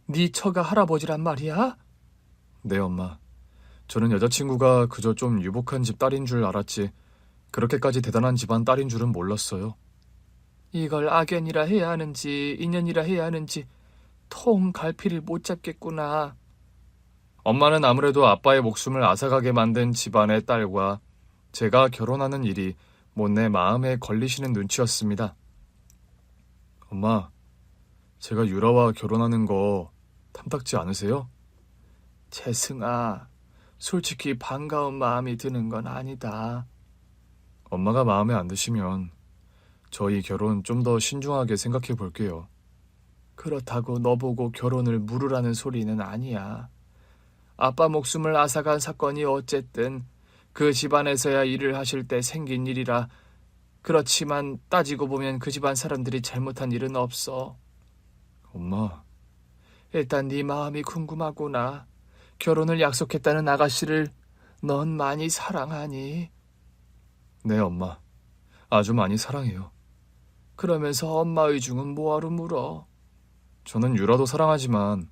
네 처가 할아버지란 말이야? 네, 엄마. 저는 여자친구가 그저 좀 유복한 집 딸인 줄 알았지 그렇게까지 대단한 집안 딸인 줄은 몰랐어요. 이걸 악연이라 해야 하는지 인연이라 해야 하는지 통 갈피를 못 잡겠구나. 엄마는 아무래도 아빠의 목숨을 앗아가게 만든 집안의 딸과 제가 결혼하는 일이 못내 마음에 걸리시는 눈치였습니다. 엄마, 제가 유라와 결혼하는 거 탐탁지 않으세요? 재승아, 솔직히 반가운 마음이 드는 건 아니다. 엄마가 마음에 안 드시면 저희 결혼 좀 더 신중하게 생각해 볼게요. 그렇다고 너보고 결혼을 무르라는 소리는 아니야. 아빠 목숨을 앗아간 사건이 어쨌든 그 집안에서야 일을 하실 때 생긴 일이라. 그렇지만 따지고 보면 그 집안 사람들이 잘못한 일은 없어. 엄마, 일단 네 마음이 궁금하구나. 결혼을 약속했다는 아가씨를 넌 많이 사랑하니? 네, 엄마. 아주 많이 사랑해요. 그러면서 엄마 의중은 뭐하러 물어? 저는 유라도 사랑하지만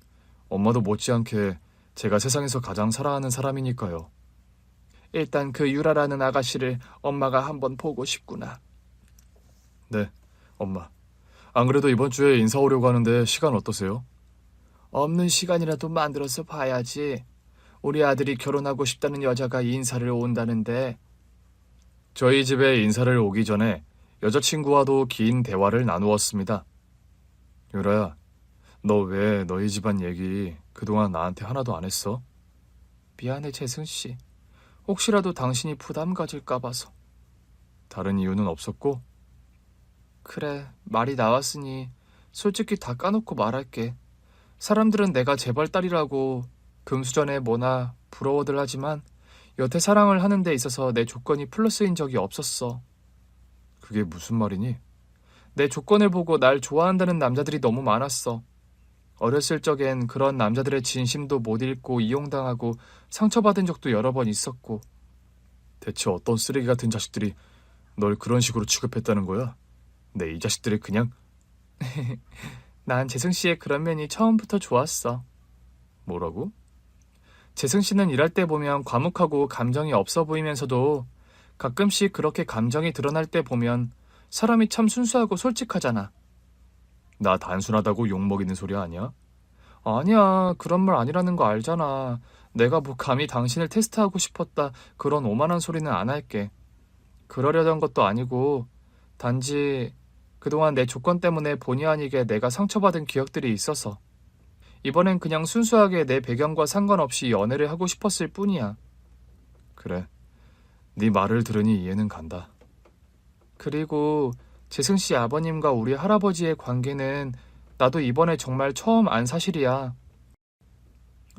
엄마도 못지않게 제가 세상에서 가장 사랑하는 사람이니까요. 일단 그 유라라는 아가씨를 엄마가 한번 보고 싶구나. 네, 엄마. 안 그래도 이번 주에 인사 오려고 하는데 시간 어떠세요? 없는 시간이라도 만들어서 봐야지. 우리 아들이 결혼하고 싶다는 여자가 인사를 온다는데. 저희 집에 인사를 오기 전에 여자친구와도 긴 대화를 나누었습니다. 유라야, 너 왜 너희 집안 얘기 그동안 나한테 하나도 안 했어? 미안해, 재승씨. 혹시라도 당신이 부담 가질까 봐서. 다른 이유는 없었고? 그래, 말이 나왔으니 솔직히 다 까놓고 말할게. 사람들은 내가 재벌 딸이라고 금수저네 뭐나 부러워들 하지만 여태 사랑을 하는 데 있어서 내 조건이 플러스인 적이 없었어. 그게 무슨 말이니? 내 조건을 보고 날 좋아한다는 남자들이 너무 많았어. 어렸을 적엔 그런 남자들의 진심도 못 읽고 이용당하고 상처받은 적도 여러 번 있었고. 대체 어떤 쓰레기 같은 자식들이 널 그런 식으로 취급했다는 거야? 내 이 자식들이 그냥... 난 재승씨의 그런 면이 처음부터 좋았어. 뭐라고? 재승씨는 일할 때 보면 과묵하고 감정이 없어 보이면서도 가끔씩 그렇게 감정이 드러날 때 보면 사람이 참 순수하고 솔직하잖아. 나 단순하다고 욕먹이는 소리 아니야? 아니야, 그런 말 아니라는 거 알잖아. 내가 뭐 감히 당신을 테스트하고 싶었다 그런 오만한 소리는 안 할게. 그러려던 것도 아니고 단지 그동안 내 조건 때문에 본의 아니게 내가 상처받은 기억들이 있어서 이번엔 그냥 순수하게 내 배경과 상관없이 연애를 하고 싶었을 뿐이야. 그래, 네 말을 들으니 이해는 간다. 그리고 재승씨 아버님과 우리 할아버지의 관계는 나도 이번에 정말 처음 안 사실이야.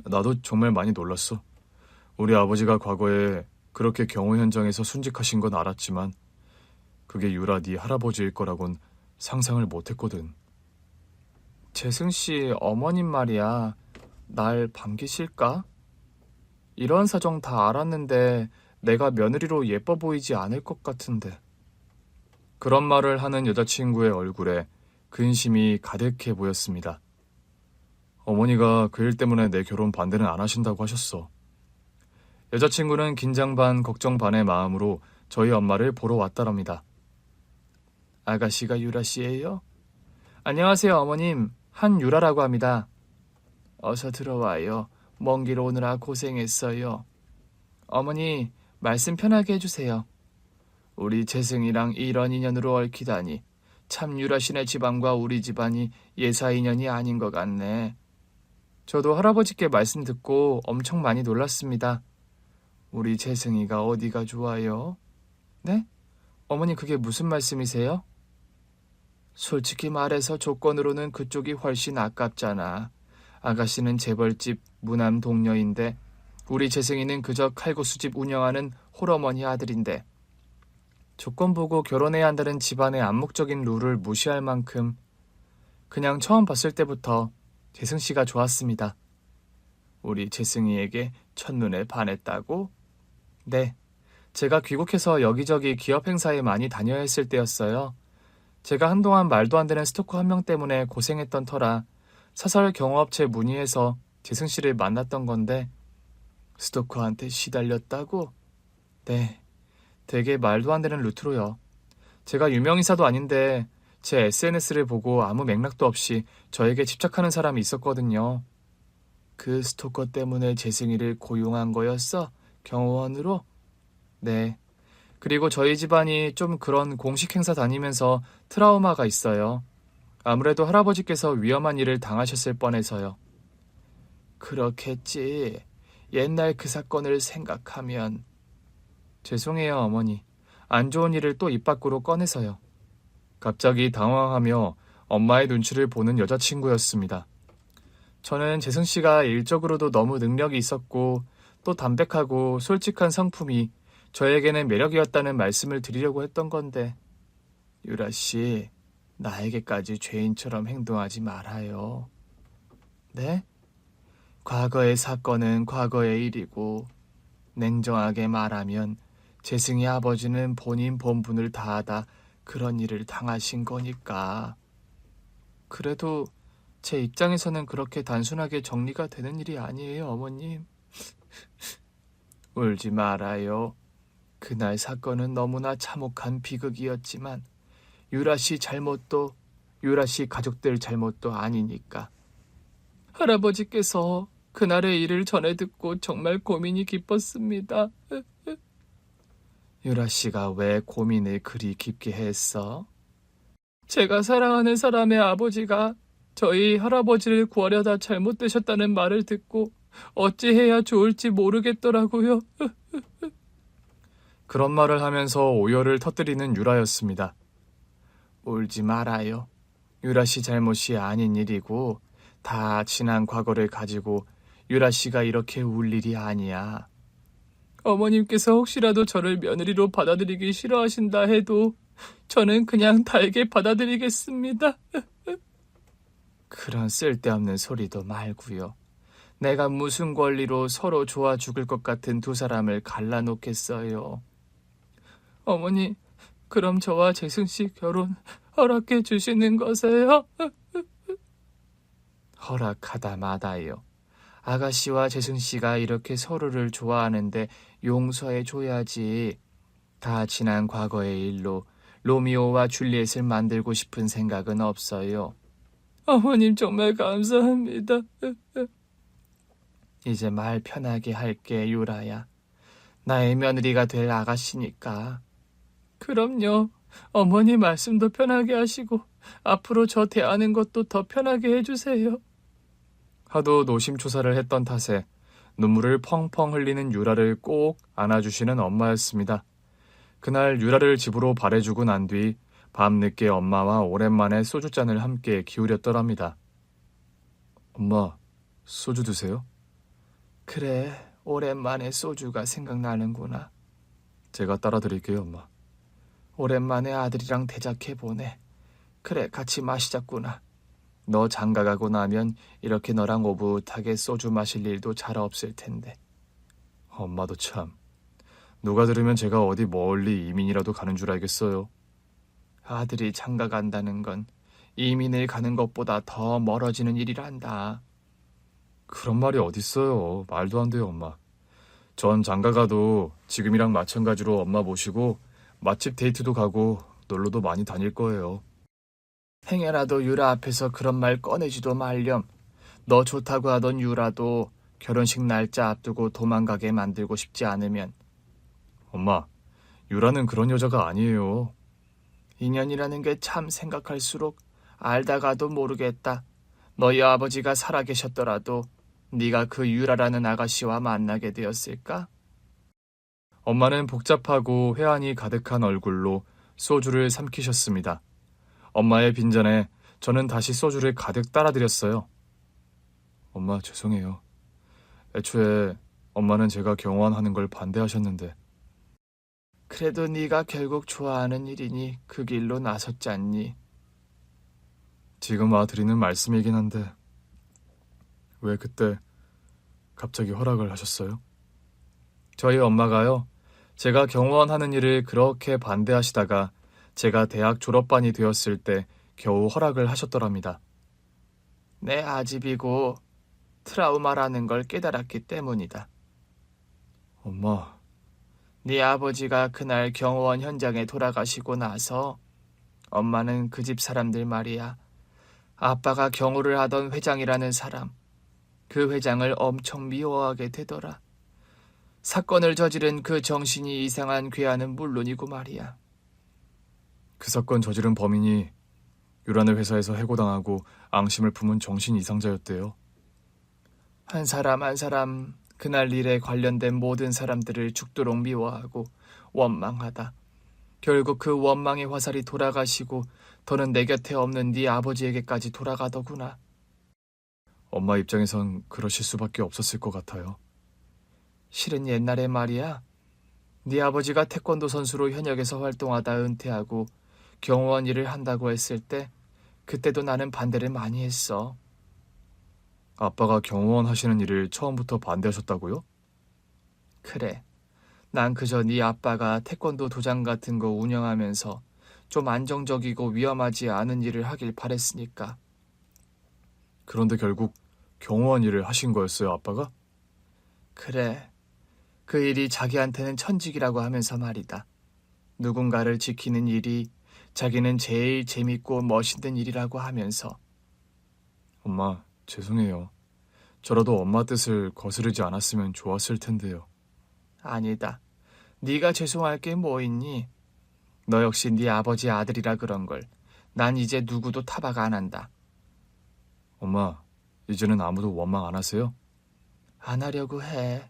나도 정말 많이 놀랐어. 우리 아버지가 과거에 그렇게 경호 현장에서 순직하신 건 알았지만 그게 유라 네 할아버지일 거라곤 상상을 못했거든. 재승씨 어머님 말이야. 날 반기실까? 이런 사정 다 알았는데 내가 며느리로 예뻐 보이지 않을 것 같은데. 그런 말을 하는 여자친구의 얼굴에 근심이 가득해 보였습니다. 어머니가 그 일 때문에 내 결혼 반대는 안 하신다고 하셨어. 여자친구는 긴장 반 걱정 반의 마음으로 저희 엄마를 보러 왔다랍니다. 아가씨가 유라씨예요? 안녕하세요, 어머님. 한유라라고 합니다. 어서 들어와요. 먼 길 오느라 고생했어요. 어머니, 말씀 편하게 해주세요. 우리 재승이랑 이런 인연으로 얽히다니 참 유라씨네 집안과 우리 집안이 예사 인연이 아닌 것 같네. 저도 할아버지께 말씀 듣고 엄청 많이 놀랐습니다. 우리 재승이가 어디가 좋아요? 네? 어머니 그게 무슨 말씀이세요? 솔직히 말해서 조건으로는 그쪽이 훨씬 아깝잖아. 아가씨는 재벌집 무남 동녀인데 우리 재승이는 그저 칼국수집 운영하는 홀어머니 아들인데 조건 보고 결혼해야 한다는 집안의 암묵적인 룰을 무시할 만큼 그냥 처음 봤을 때부터 재승씨가 좋았습니다. 우리 재승이에게 첫눈에 반했다고? 네, 제가 귀국해서 여기저기 기업 행사에 많이 다녀야 했을 때였어요. 제가 한동안 말도 안 되는 스토커 한 명 때문에 고생했던 터라 사설 경호업체 문의해서 재승씨를 만났던 건데 스토커한테 시달렸다고? 네, 되게 말도 안 되는 루트로요. 제가 유명인사도 아닌데 제 SNS를 보고 아무 맥락도 없이 저에게 집착하는 사람이 있었거든요. 그 스토커 때문에 재승이를 고용한 거였어? 경호원으로? 네. 그리고 저희 집안이 좀 그런 공식 행사 다니면서 트라우마가 있어요. 아무래도 할아버지께서 위험한 일을 당하셨을 뻔해서요. 그렇겠지. 옛날 그 사건을 생각하면. 죄송해요, 어머니. 안 좋은 일을 또 입 밖으로 꺼내서요. 갑자기 당황하며 엄마의 눈치를 보는 여자친구였습니다. 저는 재승씨가 일적으로도 너무 능력이 있었고 또 담백하고 솔직한 성품이 저에게는 매력이었다는 말씀을 드리려고 했던 건데 유라씨, 나에게까지 죄인처럼 행동하지 말아요. 네? 과거의 사건은 과거의 일이고 냉정하게 말하면 재승이 아버지는 본인 본분을 다하다 그런 일을 당하신 거니까. 그래도 제 입장에서는 그렇게 단순하게 정리가 되는 일이 아니에요, 어머님. 울지 말아요. 그날 사건은 너무나 참혹한 비극이었지만 유라 씨 잘못도 유라 씨 가족들 잘못도 아니니까. 할아버지께서 그날의 일을 전해 듣고 정말 고민이 깊었습니다. 유라 씨가 왜 고민을 그리 깊게 했어? 제가 사랑하는 사람의 아버지가 저희 할아버지를 구하려다 잘못되셨다는 말을 듣고 어찌해야 좋을지 모르겠더라고요. 그런 말을 하면서 오열을 터뜨리는 유라였습니다. 울지 말아요. 유라 씨 잘못이 아닌 일이고 다 지난 과거를 가지고 유라 씨가 이렇게 울 일이 아니야. 어머님께서 혹시라도 저를 며느리로 받아들이기 싫어하신다 해도 저는 그냥 달게 받아들이겠습니다. 그런 쓸데없는 소리도 말고요. 내가 무슨 권리로 서로 좋아 죽을 것 같은 두 사람을 갈라놓겠어요. 어머니, 그럼 저와 재승 씨 결혼 허락해 주시는 거세요? 허락하다 마다요. 아가씨와 재승 씨가 이렇게 서로를 좋아하는데 용서해 줘야지. 다 지난 과거의 일로 로미오와 줄리엣을 만들고 싶은 생각은 없어요. 어머님 정말 감사합니다. 이제 말 편하게 할게, 유라야. 나의 며느리가 될 아가씨니까. 그럼요. 어머니 말씀도 편하게 하시고 앞으로 저 대하는 것도 더 편하게 해주세요. 하도 노심초사를 했던 탓에 눈물을 펑펑 흘리는 유라를 꼭 안아주시는 엄마였습니다. 그날 유라를 집으로 발해주고 난 뒤 밤늦게 엄마와 오랜만에 소주잔을 함께 기울였더랍니다. 엄마, 소주 드세요? 그래, 오랜만에 소주가 생각나는구나. 제가 따라 드릴게요, 엄마. 오랜만에 아들이랑 대작해보네. 그래, 같이 마시자꾸나. 너 장가가고 나면 이렇게 너랑 오붓하게 소주 마실 일도 잘 없을 텐데. 엄마도 참. 누가 들으면 제가 어디 멀리 이민이라도 가는 줄 알겠어요. 아들이 장가간다는 건 이민을 가는 것보다 더 멀어지는 일이란다. 그런 말이 어딨어요. 말도 안 돼요, 엄마. 전 장가가도 지금이랑 마찬가지로 엄마 모시고 맛집 데이트도 가고 놀러도 많이 다닐 거예요. 행여라도 유라 앞에서 그런 말 꺼내지도 말렴. 너 좋다고 하던 유라도 결혼식 날짜 앞두고 도망가게 만들고 싶지 않으면. 엄마, 유라는 그런 여자가 아니에요. 인연이라는 게 참 생각할수록 알다가도 모르겠다. 너희 아버지가 살아계셨더라도 네가 그 유라라는 아가씨와 만나게 되었을까? 엄마는 복잡하고 회한이 가득한 얼굴로 소주를 삼키셨습니다. 엄마의 빈잔에 저는 다시 소주를 가득 따라드렸어요. 엄마, 죄송해요. 애초에 엄마는 제가 경호원하는 걸 반대하셨는데. 그래도 네가 결국 좋아하는 일이니 그 길로 나섰잖니. 지금 와드리는 말씀이긴 한데 왜 그때 갑자기 허락을 하셨어요? 저희 엄마가요, 제가 경호원 하는 일을 그렇게 반대하시다가 제가 대학 졸업반이 되었을 때 겨우 허락을 하셨더랍니다. 내 아집이고 트라우마라는 걸 깨달았기 때문이다. 엄마, 네 아버지가 그날 경호원 현장에 돌아가시고 나서 엄마는 그 집 사람들 말이야. 아빠가 경호를 하던 회장이라는 사람, 그 회장을 엄청 미워하게 되더라. 사건을 저지른 그 정신이 이상한 괴한은 물론이고 말이야. 그 사건 저지른 범인이 유란의 회사에서 해고당하고 앙심을 품은 정신 이상자였대요. 한 사람 한 사람 그날 일에 관련된 모든 사람들을 죽도록 미워하고 원망하다. 결국 그 원망의 화살이 돌아가시고 더는 내 곁에 없는 네 아버지에게까지 돌아가더구나. 엄마 입장에선 그러실 수밖에 없었을 것 같아요. 실은 옛날에 말이야. 네 아버지가 태권도 선수로 현역에서 활동하다 은퇴하고 경호원 일을 한다고 했을 때 그때도 나는 반대를 많이 했어. 아빠가 경호원 하시는 일을 처음부터 반대하셨다고요? 그래. 난 그저 네 아빠가 태권도 도장 같은 거 운영하면서 좀 안정적이고 위험하지 않은 일을 하길 바랬으니까. 그런데 결국 경호원 일을 하신 거였어요, 아빠가? 그래. 그 일이 자기한테는 천직이라고 하면서 말이다. 누군가를 지키는 일이 자기는 제일 재밌고 멋있는 일이라고 하면서. 엄마, 죄송해요. 저라도 엄마 뜻을 거스르지 않았으면 좋았을 텐데요. 아니다. 네가 죄송할 게 뭐 있니? 너 역시 네 아버지 아들이라 그런 걸. 난 이제 누구도 타박 안 한다. 엄마, 이제는 아무도 원망 안 하세요? 안 하려고 해.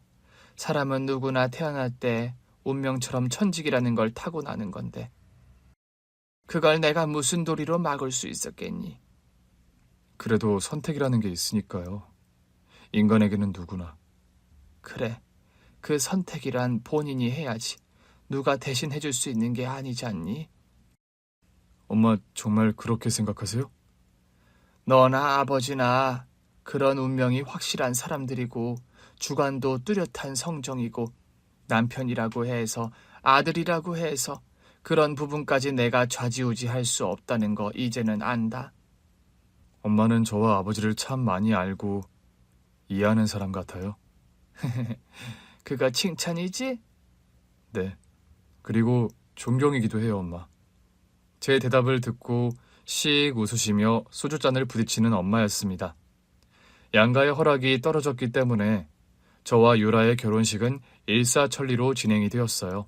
사람은 누구나 태어날 때 운명처럼 천직이라는 걸 타고나는 건데. 그걸 내가 무슨 도리로 막을 수 있었겠니? 그래도 선택이라는 게 있으니까요. 인간에게는 누구나. 그래. 그 선택이란 본인이 해야지. 누가 대신 해줄 수 있는 게 아니지 않니? 엄마, 정말 그렇게 생각하세요? 너나 아버지나 그런 운명이 확실한 사람들이고 주관도 뚜렷한 성정이고 남편이라고 해서 아들이라고 해서 그런 부분까지 내가 좌지우지할 수 없다는 거 이제는 안다. 엄마는 저와 아버지를 참 많이 알고 이해하는 사람 같아요. 그거 칭찬이지? 네. 그리고 존경이기도 해요, 엄마. 제 대답을 듣고 씩 웃으시며 소주잔을 부딪히는 엄마였습니다. 양가의 허락이 떨어졌기 때문에 저와 유라의 결혼식은 일사천리로 진행이 되었어요.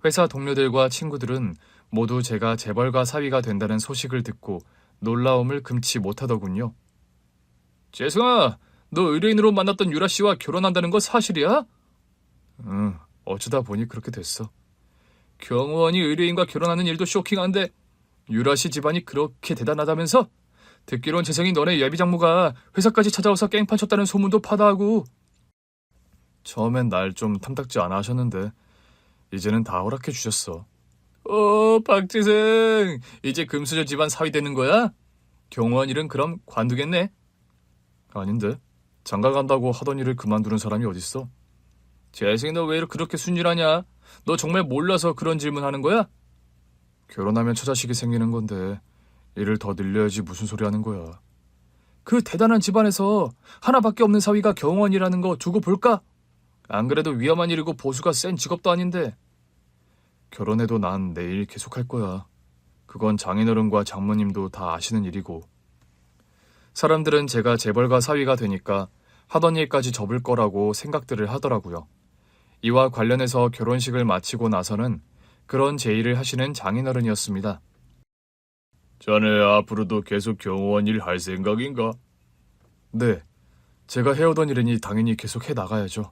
회사 동료들과 친구들은 모두 제가 재벌가 사위가 된다는 소식을 듣고 놀라움을 금치 못하더군요. 재승아, 너 의뢰인으로 만났던 유라 씨와 결혼한다는 거 사실이야? 응, 어쩌다 보니 그렇게 됐어. 경호원이 의뢰인과 결혼하는 일도 쇼킹한데 유라 씨 집안이 그렇게 대단하다면서? 듣기론 재성이 너네 예비장모가 회사까지 찾아와서 깽판 쳤다는 소문도 파다하고. 처음엔 날 좀 탐탁지 않아 하셨는데 이제는 다 허락해 주셨어. 박재승, 이제 금수저 집안 사위 되는 거야? 경호원 일은 그럼 관두겠네? 아닌데, 장가 간다고 하던 일을 그만두는 사람이 어딨어? 재승이 너 왜 그렇게 순진하냐? 너 정말 몰라서 그런 질문하는 거야? 결혼하면 처자식이 생기는 건데 일을 더 늘려야지 무슨 소리 하는 거야. 그 대단한 집안에서 하나밖에 없는 사위가 경호원이라는 거 두고 볼까? 안 그래도 위험한 일이고 보수가 센 직업도 아닌데. 결혼해도 난 내 일 계속할 거야. 그건 장인어른과 장모님도 다 아시는 일이고. 사람들은 제가 재벌가 사위가 되니까 하던 일까지 접을 거라고 생각들을 하더라고요. 이와 관련해서 결혼식을 마치고 나서는 그런 제의를 하시는 장인어른이었습니다. 자네 앞으로도 계속 경호원 일 할 생각인가? 네, 제가 해오던 일이니 당연히 계속 해 나가야죠.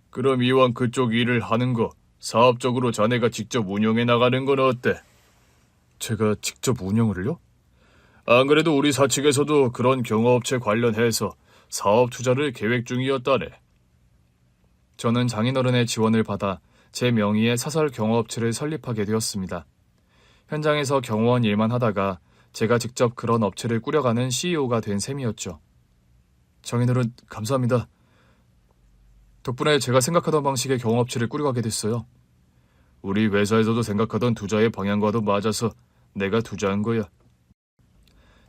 그럼 이왕 그쪽 일을 하는 거 사업적으로 자네가 직접 운영해 나가는 건 어때? 제가 직접 운영을요? 안 그래도 우리 사측에서도 그런 경호업체 관련해서 사업 투자를 계획 중이었다네. 저는 장인어른의 지원을 받아 제 명의의 사설 경호업체를 설립하게 되었습니다. 현장에서 경호원 일만 하다가 제가 직접 그런 업체를 꾸려가는 CEO가 된 셈이었죠. 장인어른, 감사합니다. 덕분에 제가 생각하던 방식의 경호업체를 꾸려가게 됐어요. 우리 회사에서도 생각하던 투자의 방향과도 맞아서 내가 투자한 거야.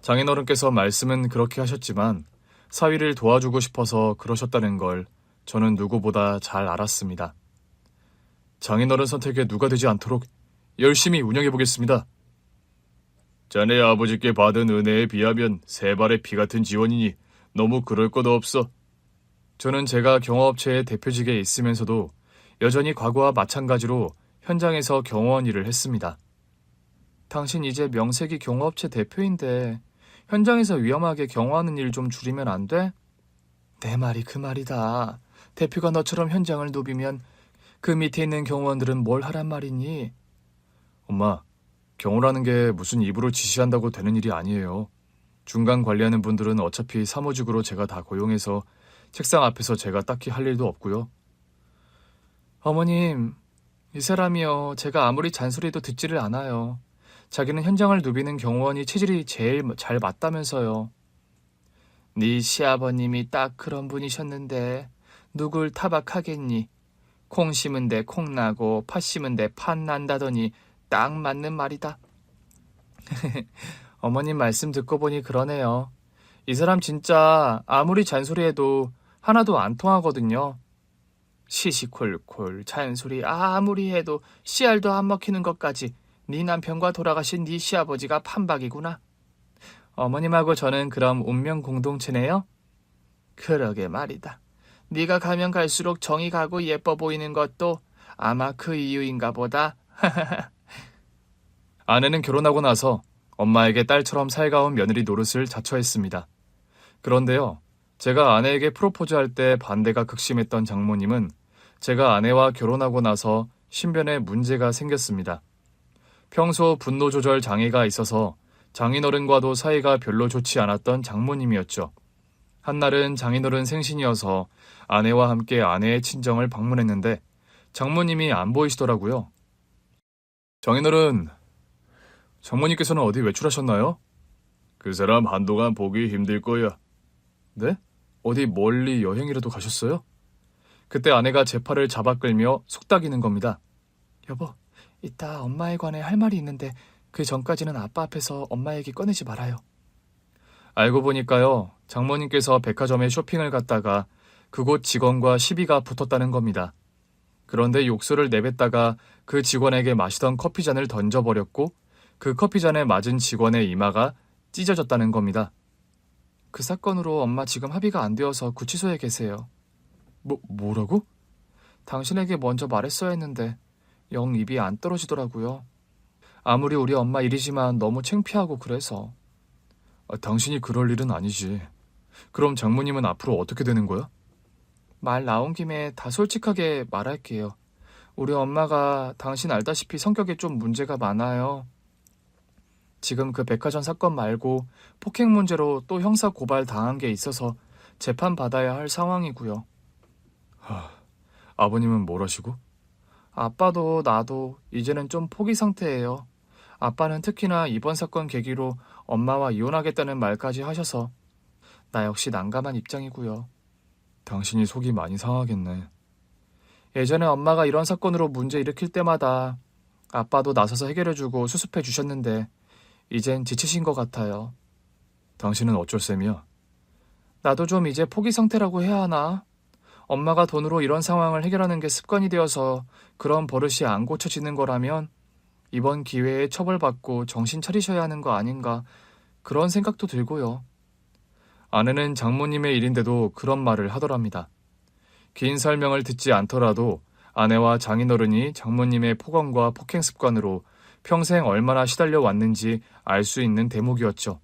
장인어른께서 말씀은 그렇게 하셨지만 사위를 도와주고 싶어서 그러셨다는 걸 저는 누구보다 잘 알았습니다. 장인어른 선택에 누가 되지 않도록 열심히 운영해보겠습니다. 자네 아버지께 받은 은혜에 비하면 세 발의 피 같은 지원이니 너무 그럴 것 없어. 저는 제가 경호업체의 대표직에 있으면서도 여전히 과거와 마찬가지로 현장에서 경호원 일을 했습니다. 당신 이제 명색이 경호업체 대표인데 현장에서 위험하게 경호하는 일 좀 줄이면 안 돼? 내 말이 그 말이다. 대표가 너처럼 현장을 누비면 그 밑에 있는 경호원들은 뭘 하란 말이니? 엄마, 경호라는 게 무슨 입으로 지시한다고 되는 일이 아니에요. 중간 관리하는 분들은 어차피 사무직으로 제가 다 고용해서 책상 앞에서 제가 딱히 할 일도 없고요. 어머님, 이 사람이요. 제가 아무리 잔소리해도 듣지를 않아요. 자기는 현장을 누비는 경호원이 체질이 제일 잘 맞다면서요. 네 시아버님이 딱 그런 분이셨는데 누굴 타박하겠니? 콩 심은 데 콩 나고 팥 심은 데 팥 난다더니 딱 맞는 말이다. 어머님 말씀 듣고 보니 그러네요. 이 사람 진짜 아무리 잔소리해도 하나도 안 통하거든요. 시시콜콜 잔소리 아무리 해도 씨알도 안 먹히는 것까지 네 남편과 돌아가신 네 시아버지가 판박이구나. 어머님하고 저는 그럼 운명 공동체네요? 그러게 말이다. 네가 가면 갈수록 정이 가고 예뻐 보이는 것도 아마 그 이유인가 보다. 아내는 결혼하고 나서 엄마에게 딸처럼 살가운 며느리 노릇을 자처했습니다. 그런데요, 제가 아내에게 프로포즈할 때 반대가 극심했던 장모님은 제가 아내와 결혼하고 나서 신변에 문제가 생겼습니다. 평소 분노 조절 장애가 있어서 장인어른과도 사이가 별로 좋지 않았던 장모님이었죠. 한날은 장인어른 생신이어서 아내와 함께 아내의 친정을 방문했는데 장모님이 안 보이시더라고요. 장인어른, 장모님께서는 어디 외출하셨나요? 그 사람 한동안 보기 힘들 거야. 네? 어디 멀리 여행이라도 가셨어요? 그때 아내가 제 팔을 잡아 끌며 속닥이는 겁니다. 여보, 이따 엄마에 관해 할 말이 있는데 그 전까지는 아빠 앞에서 엄마 얘기 꺼내지 말아요. 알고 보니까요, 장모님께서 백화점에 쇼핑을 갔다가 그곳 직원과 시비가 붙었다는 겁니다. 그런데 욕설을 내뱉다가 그 직원에게 마시던 커피잔을 던져버렸고 그 커피잔에 맞은 직원의 이마가 찢어졌다는 겁니다. 그 사건으로 엄마 지금 합의가 안 되어서 구치소에 계세요. 뭐라고? 당신에게 먼저 말했어야 했는데 영 입이 안 떨어지더라고요. 아무리 우리 엄마 일이지만 너무 창피하고 그래서. 당신이 그럴 일은 아니지. 그럼 장모님은 앞으로 어떻게 되는 거야? 말 나온 김에 다 솔직하게 말할게요. 우리 엄마가 당신 알다시피 성격에 좀 문제가 많아요. 지금 그 백화점 사건 말고 폭행 문제로 또 형사 고발 당한 게 있어서 재판 받아야 할 상황이고요. 아버님은 뭘 하시고? 아빠도 나도 이제는 좀 포기 상태예요. 아빠는 특히나 이번 사건 계기로 엄마와 이혼하겠다는 말까지 하셔서 나 역시 난감한 입장이고요. 당신이 속이 많이 상하겠네. 예전에 엄마가 이런 사건으로 문제 일으킬 때마다 아빠도 나서서 해결해주고 수습해 주셨는데 이젠 지치신 것 같아요. 당신은 어쩔 셈이야? 나도 좀 이제 포기 상태라고 해야 하나? 엄마가 돈으로 이런 상황을 해결하는 게 습관이 되어서 그런 버릇이 안 고쳐지는 거라면 이번 기회에 처벌받고 정신 차리셔야 하는 거 아닌가 그런 생각도 들고요. 아내는 장모님의 일인데도 그런 말을 하더랍니다. 긴 설명을 듣지 않더라도 아내와 장인어른이 장모님의 폭언과 폭행 습관으로 평생 얼마나 시달려 왔는지 알 수 있는 대목이었죠.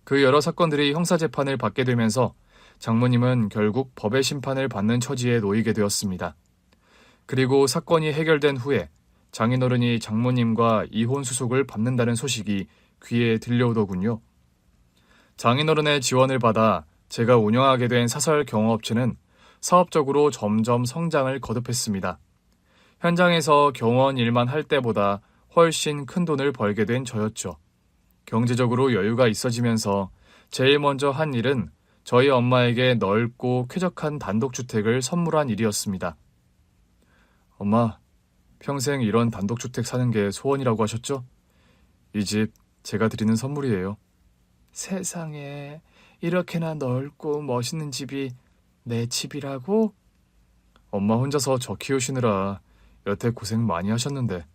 그 여러 사건들이 형사재판을 받게 되면서 장모님은 결국 법의 심판을 받는 처지에 놓이게 되었습니다. 그리고 사건이 해결된 후에 장인어른이 장모님과 이혼 수속을 받는다는 소식이 귀에 들려오더군요. 장인어른의 지원을 받아 제가 운영하게 된 사설 경호업체는 사업적으로 점점 성장을 거듭했습니다. 현장에서 경호원 일만 할 때보다 훨씬 큰 돈을 벌게 된 저였죠. 경제적으로 여유가 있어지면서 제일 먼저 한 일은 저희 엄마에게 넓고 쾌적한 단독주택을 선물한 일이었습니다. 엄마, 평생 이런 단독주택 사는 게 소원이라고 하셨죠? 이 집 제가 드리는 선물이에요. 세상에 이렇게나 넓고 멋있는 집이 내 집이라고? 엄마 혼자서 저 키우시느라 여태 고생 많이 하셨는데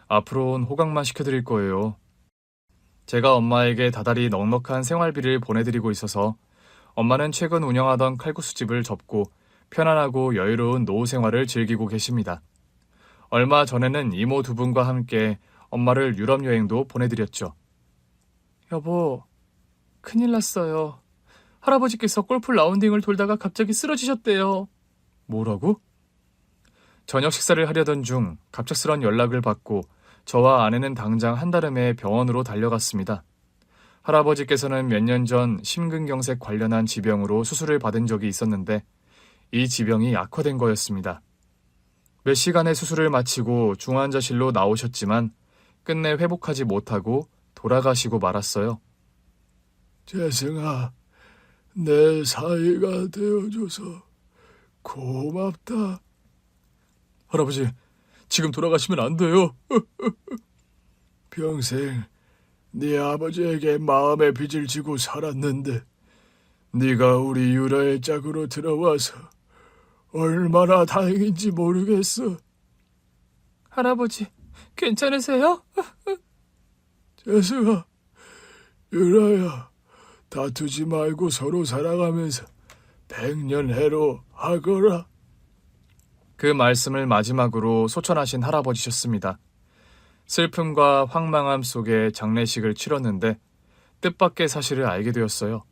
앞으로는 호강만 시켜드릴 거예요. 제가 엄마에게 다달이 넉넉한 생활비를 보내드리고 있어서 엄마는 최근 운영하던 칼국수집을 접고 편안하고 여유로운 노후 생활을 즐기고 계십니다. 얼마 전에는 이모 두 분과 함께 엄마를 유럽 여행도 보내드렸죠. 여보, 큰일 났어요. 할아버지께서 골프 라운딩을 돌다가 갑자기 쓰러지셨대요. 뭐라고? 저녁 식사를 하려던 중 갑작스런 연락을 받고 저와 아내는 당장 한달음에 병원으로 달려갔습니다. 할아버지께서는 몇 년 전 심근경색 관련한 지병으로 수술을 받은 적이 있었는데 이 지병이 악화된 거였습니다. 몇 시간의 수술을 마치고 중환자실로 나오셨지만 끝내 회복하지 못하고 돌아가시고 말았어요. 재승아, 내 사이가 되어줘서 고맙다. 할아버지, 지금 돌아가시면 안 돼요. 평생 네 아버지에게 마음의 빚을 지고 살았는데 네가 우리 유라의 짝으로 들어와서 얼마나 다행인지 모르겠어. 할아버지, 괜찮으세요? 재승아, 유라야, 다투지 말고 서로 사랑하면서 백년해로 하거라. 그 말씀을 마지막으로 소천하신 할아버지셨습니다. 슬픔과 황망함 속에 장례식을 치렀는데 뜻밖의 사실을 알게 되었어요.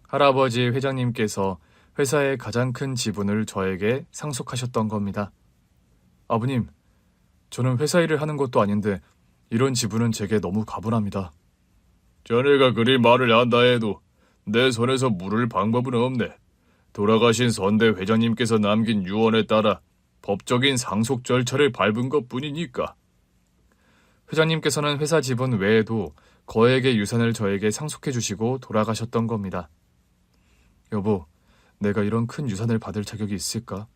할아버지 회장님께서 회사의 가장 큰 지분을 저에게 상속하셨던 겁니다. 아버님, 저는 회사 일을 하는 것도 아닌데 이런 지분은 제게 너무 가분합니다. 자네가 그리 말을 한다 해도 내 손에서 물을 방법은 없네. 돌아가신 선대 회장님께서 남긴 유언에 따라 법적인 상속 절차를 밟은 것뿐이니까. 회장님께서는 회사 지분 외에도 거액의 유산을 저에게 상속해 주시고 돌아가셨던 겁니다. 여보, 내가 이런 큰 유산을 받을 자격이 있을까?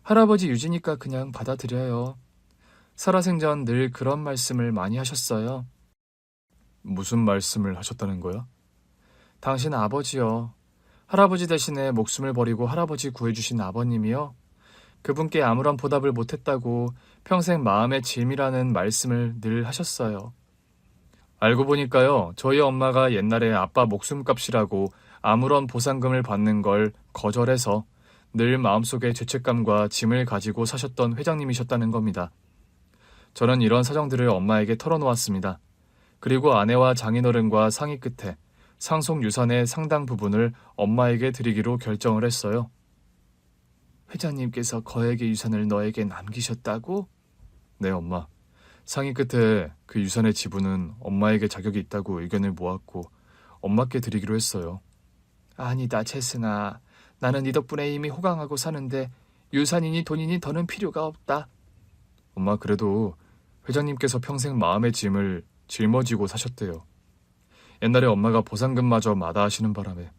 할아버지 유지니까 그냥 받아들여요. 살아생전 늘 그런 말씀을 많이 하셨어요. 무슨 말씀을 하셨다는 거야? 당신 아버지요. 할아버지 대신에 목숨을 버리고 할아버지 구해주신 아버님이요. 그분께 아무런 보답을 못했다고 평생 마음의 짐이라는 말씀을 늘 하셨어요. 알고 보니까요, 저희 엄마가 옛날에 아빠 목숨값이라고 아무런 보상금을 받는 걸 거절해서 늘 마음속에 죄책감과 짐을 가지고 사셨던 회장님이셨다는 겁니다. 저는 이런 사정들을 엄마에게 털어놓았습니다. 그리고 아내와 장인어른과 상의 끝에 상속 유산의 상당 부분을 엄마에게 드리기로 결정을 했어요. 회장님께서 거액의 유산을 너에게 남기셨다고? 네, 엄마. 상의 끝에 그 유산의 지분은 엄마에게 자격이 있다고 의견을 모았고 엄마께 드리기로 했어요. 아니다, 재승아. 나는 네 덕분에 이미 호강하고 사는데 유산이니 돈이니 더는 필요가 없다. 엄마, 그래도 회장님께서 평생 마음의 짐을 짊어지고 사셨대요. 옛날에 엄마가 보상금마저 마다하시는 바람에.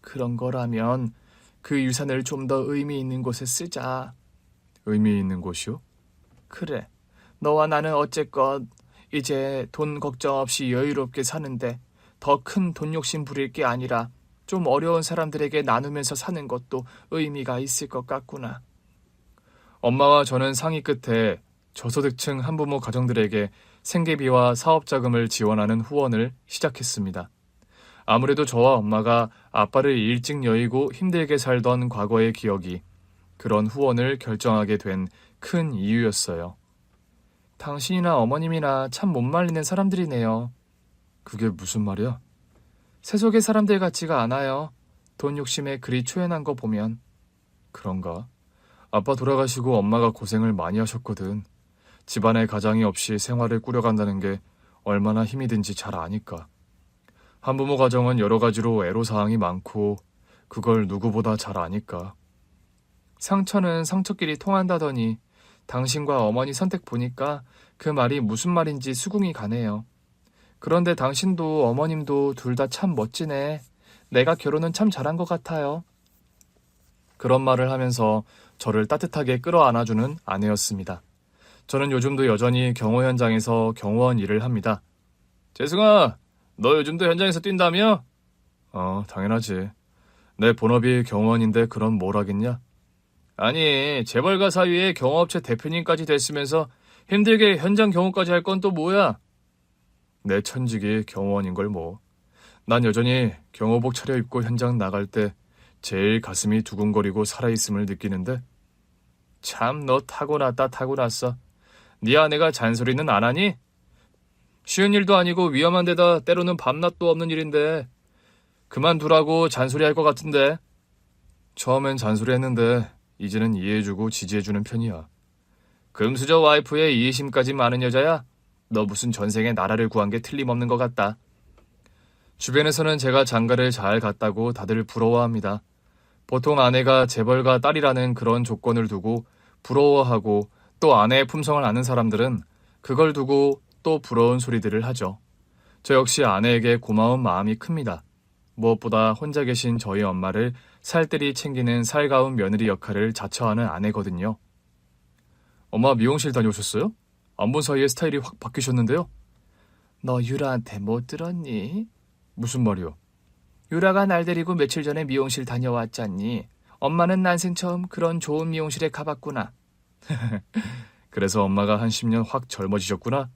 그런 거라면 그 유산을 좀 더 의미 있는 곳에 쓰자. 의미 있는 곳이요? 그래. 너와 나는 어쨌건 이제 돈 걱정 없이 여유롭게 사는데 더 큰 돈 욕심 부릴 게 아니라 좀 어려운 사람들에게 나누면서 사는 것도 의미가 있을 것 같구나. 엄마와 저는 상의 끝에 저소득층 한부모 가정들에게 생계비와 사업자금을 지원하는 후원을 시작했습니다. 아무래도 저와 엄마가 아빠를 일찍 여의고 힘들게 살던 과거의 기억이 그런 후원을 결정하게 된 큰 이유였어요. 당신이나 어머님이나 참 못 말리는 사람들이네요. 그게 무슨 말이야? 세속의 사람들 같지가 않아요. 돈 욕심에 그리 초연한 거 보면. 그런가? 아빠 돌아가시고 엄마가 고생을 많이 하셨거든. 집안에 가장이 없이 생활을 꾸려간다는 게 얼마나 힘이 든지 잘 아니까. 한부모 가정은 여러 가지로 애로사항이 많고 그걸 누구보다 잘 아니까. 상처는 상처끼리 통한다더니 당신과 어머니 선택 보니까 그 말이 무슨 말인지 수긍이 가네요. 그런데 당신도 어머님도 둘 다 참 멋지네. 내가 결혼은 참 잘한 것 같아요. 그런 말을 하면서 저를 따뜻하게 끌어안아주는 아내였습니다. 저는 요즘도 여전히 경호 현장에서 경호원 일을 합니다. 재승아, 너 요즘도 현장에서 뛴다며? 당연하지. 내 본업이 경호원인데 그럼 뭘 하겠냐? 아니, 재벌가 사위에 경호업체 대표님까지 됐으면서 힘들게 현장 경호까지 할 건 또 뭐야? 내 천직이 경호원인걸 뭐. 난 여전히 경호복 차려입고 현장 나갈 때 제일 가슴이 두근거리고 살아있음을 느끼는데 참 너 타고났다 타고났어. 네 아내가 잔소리는 안 하니? 쉬운 일도 아니고 위험한 데다 때로는 밤낮도 없는 일인데 그만두라고 잔소리할 것 같은데. 처음엔 잔소리했는데 이제는 이해해주고 지지해주는 편이야. 금수저 와이프의 이해심까지 많은 여자야? 너 무슨 전생에 나라를 구한 게 틀림없는 것 같다. 주변에서는 제가 장가를 잘 갔다고 다들 부러워합니다. 보통 아내가 재벌가 딸이라는 그런 조건을 두고 부러워하고 또 아내의 품성을 아는 사람들은 그걸 두고 또 부러운 소리들을 하죠. 저 역시 아내에게 고마운 마음이 큽니다. 무엇보다 혼자 계신 저희 엄마를 살뜰히 챙기는 살가운 며느리 역할을 자처하는 아내거든요. 엄마 미용실 다녀오셨어요? 안 본 사이에 스타일이 확 바뀌셨는데요? 너 유라한테 못 들었니? 무슨 말이요? 유라가 날 데리고 며칠 전에 미용실 다녀왔잖니. 엄마는 난생 처음 그런 좋은 미용실에 가봤구나. 그래서 엄마가 한 10년 확 젊어지셨구나.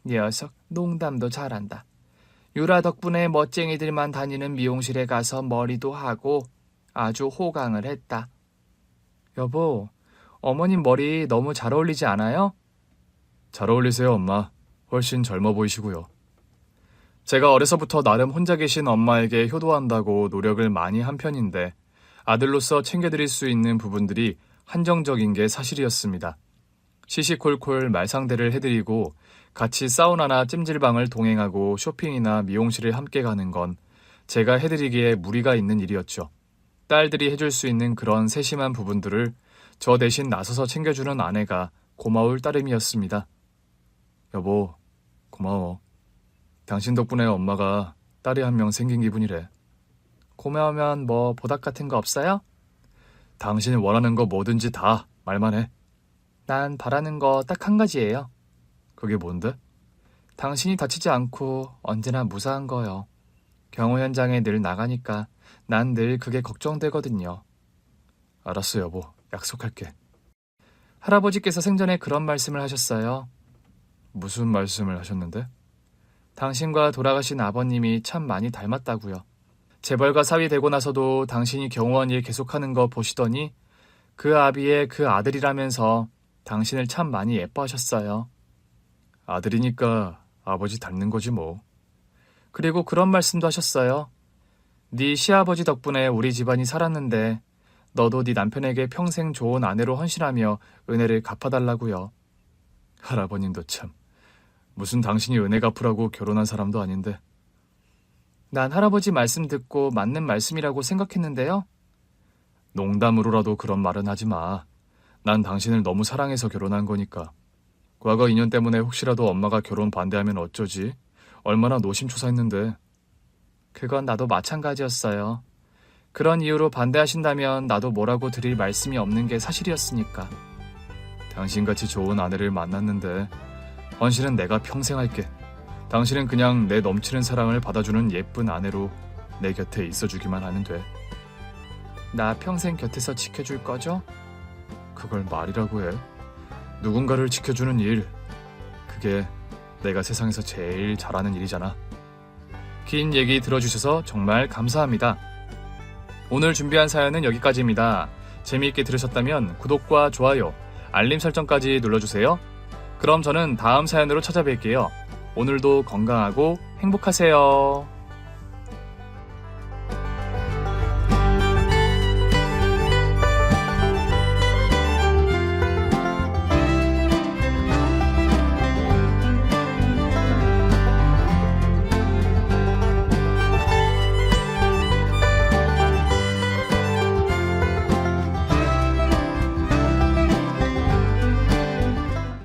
녀석 농담도 잘한다. 유라 덕분에 멋쟁이들만 다니는 미용실에 가서 머리도 하고 아주 호강을 했다. 여보, 어머님 머리 너무 잘 어울리지 않아요? 잘 어울리세요, 엄마. 훨씬 젊어 보이시고요. 제가 어려서부터 나름 혼자 계신 엄마에게 효도한다고 노력을 많이 한 편인데 아들로서 챙겨드릴 수 있는 부분들이 한정적인 게 사실이었습니다. 시시콜콜 말상대를 해드리고 같이 사우나나 찜질방을 동행하고 쇼핑이나 미용실을 함께 가는 건 제가 해드리기에 무리가 있는 일이었죠. 딸들이 해줄 수 있는 그런 세심한 부분들을 저 대신 나서서 챙겨주는 아내가 고마울 따름이었습니다. 여보, 고마워. 당신 덕분에 엄마가 딸이 한 명 생긴 기분이래. 고마우면 뭐 보답 같은 거 없어요? 당신이 원하는 거 뭐든지 다 말만 해. 난 바라는 거 딱 한 가지예요. 그게 뭔데? 당신이 다치지 않고 언제나 무사한 거요. 경호 현장에 늘 나가니까 난 늘 그게 걱정되거든요. 알았어, 여보. 약속할게. 할아버지께서 생전에 그런 말씀을 하셨어요. 무슨 말씀을 하셨는데? 당신과 돌아가신 아버님이 참 많이 닮았다고요. 재벌가 사위 되고 나서도 당신이 경호원 일 계속하는 거 보시더니 그 아비의 그 아들이라면서 당신을 참 많이 예뻐하셨어요. 아들이니까 아버지 닮는 거지 뭐. 그리고 그런 말씀도 하셨어요. 네 시아버지 덕분에 우리 집안이 살았는데 너도 네 남편에게 평생 좋은 아내로 헌신하며 은혜를 갚아달라고요. 할아버님도 참. 무슨 당신이 은혜 갚으라고 결혼한 사람도 아닌데. 난 할아버지 말씀 듣고 맞는 말씀이라고 생각했는데요. 농담으로라도 그런 말은 하지 마. 난 당신을 너무 사랑해서 결혼한 거니까. 과거 인연 때문에 혹시라도 엄마가 결혼 반대하면 어쩌지? 얼마나 노심초사했는데. 그건 나도 마찬가지였어요. 그런 이유로 반대하신다면 나도 뭐라고 드릴 말씀이 없는 게 사실이었으니까. 당신같이 좋은 아내를 만났는데 헌신은 내가 평생 할게. 당신은 그냥 내 넘치는 사랑을 받아주는 예쁜 아내로 내 곁에 있어주기만 하면 돼. 나 평생 곁에서 지켜줄 거죠? 그걸 말이라고 해. 누군가를 지켜주는 일, 그게 내가 세상에서 제일 잘하는 일이잖아. 긴 얘기 들어주셔서 정말 감사합니다. 오늘 준비한 사연은 여기까지입니다. 재미있게 들으셨다면 구독과 좋아요, 알림 설정까지 눌러주세요. 그럼 저는 다음 사연으로 찾아뵐게요. 오늘도 건강하고 행복하세요.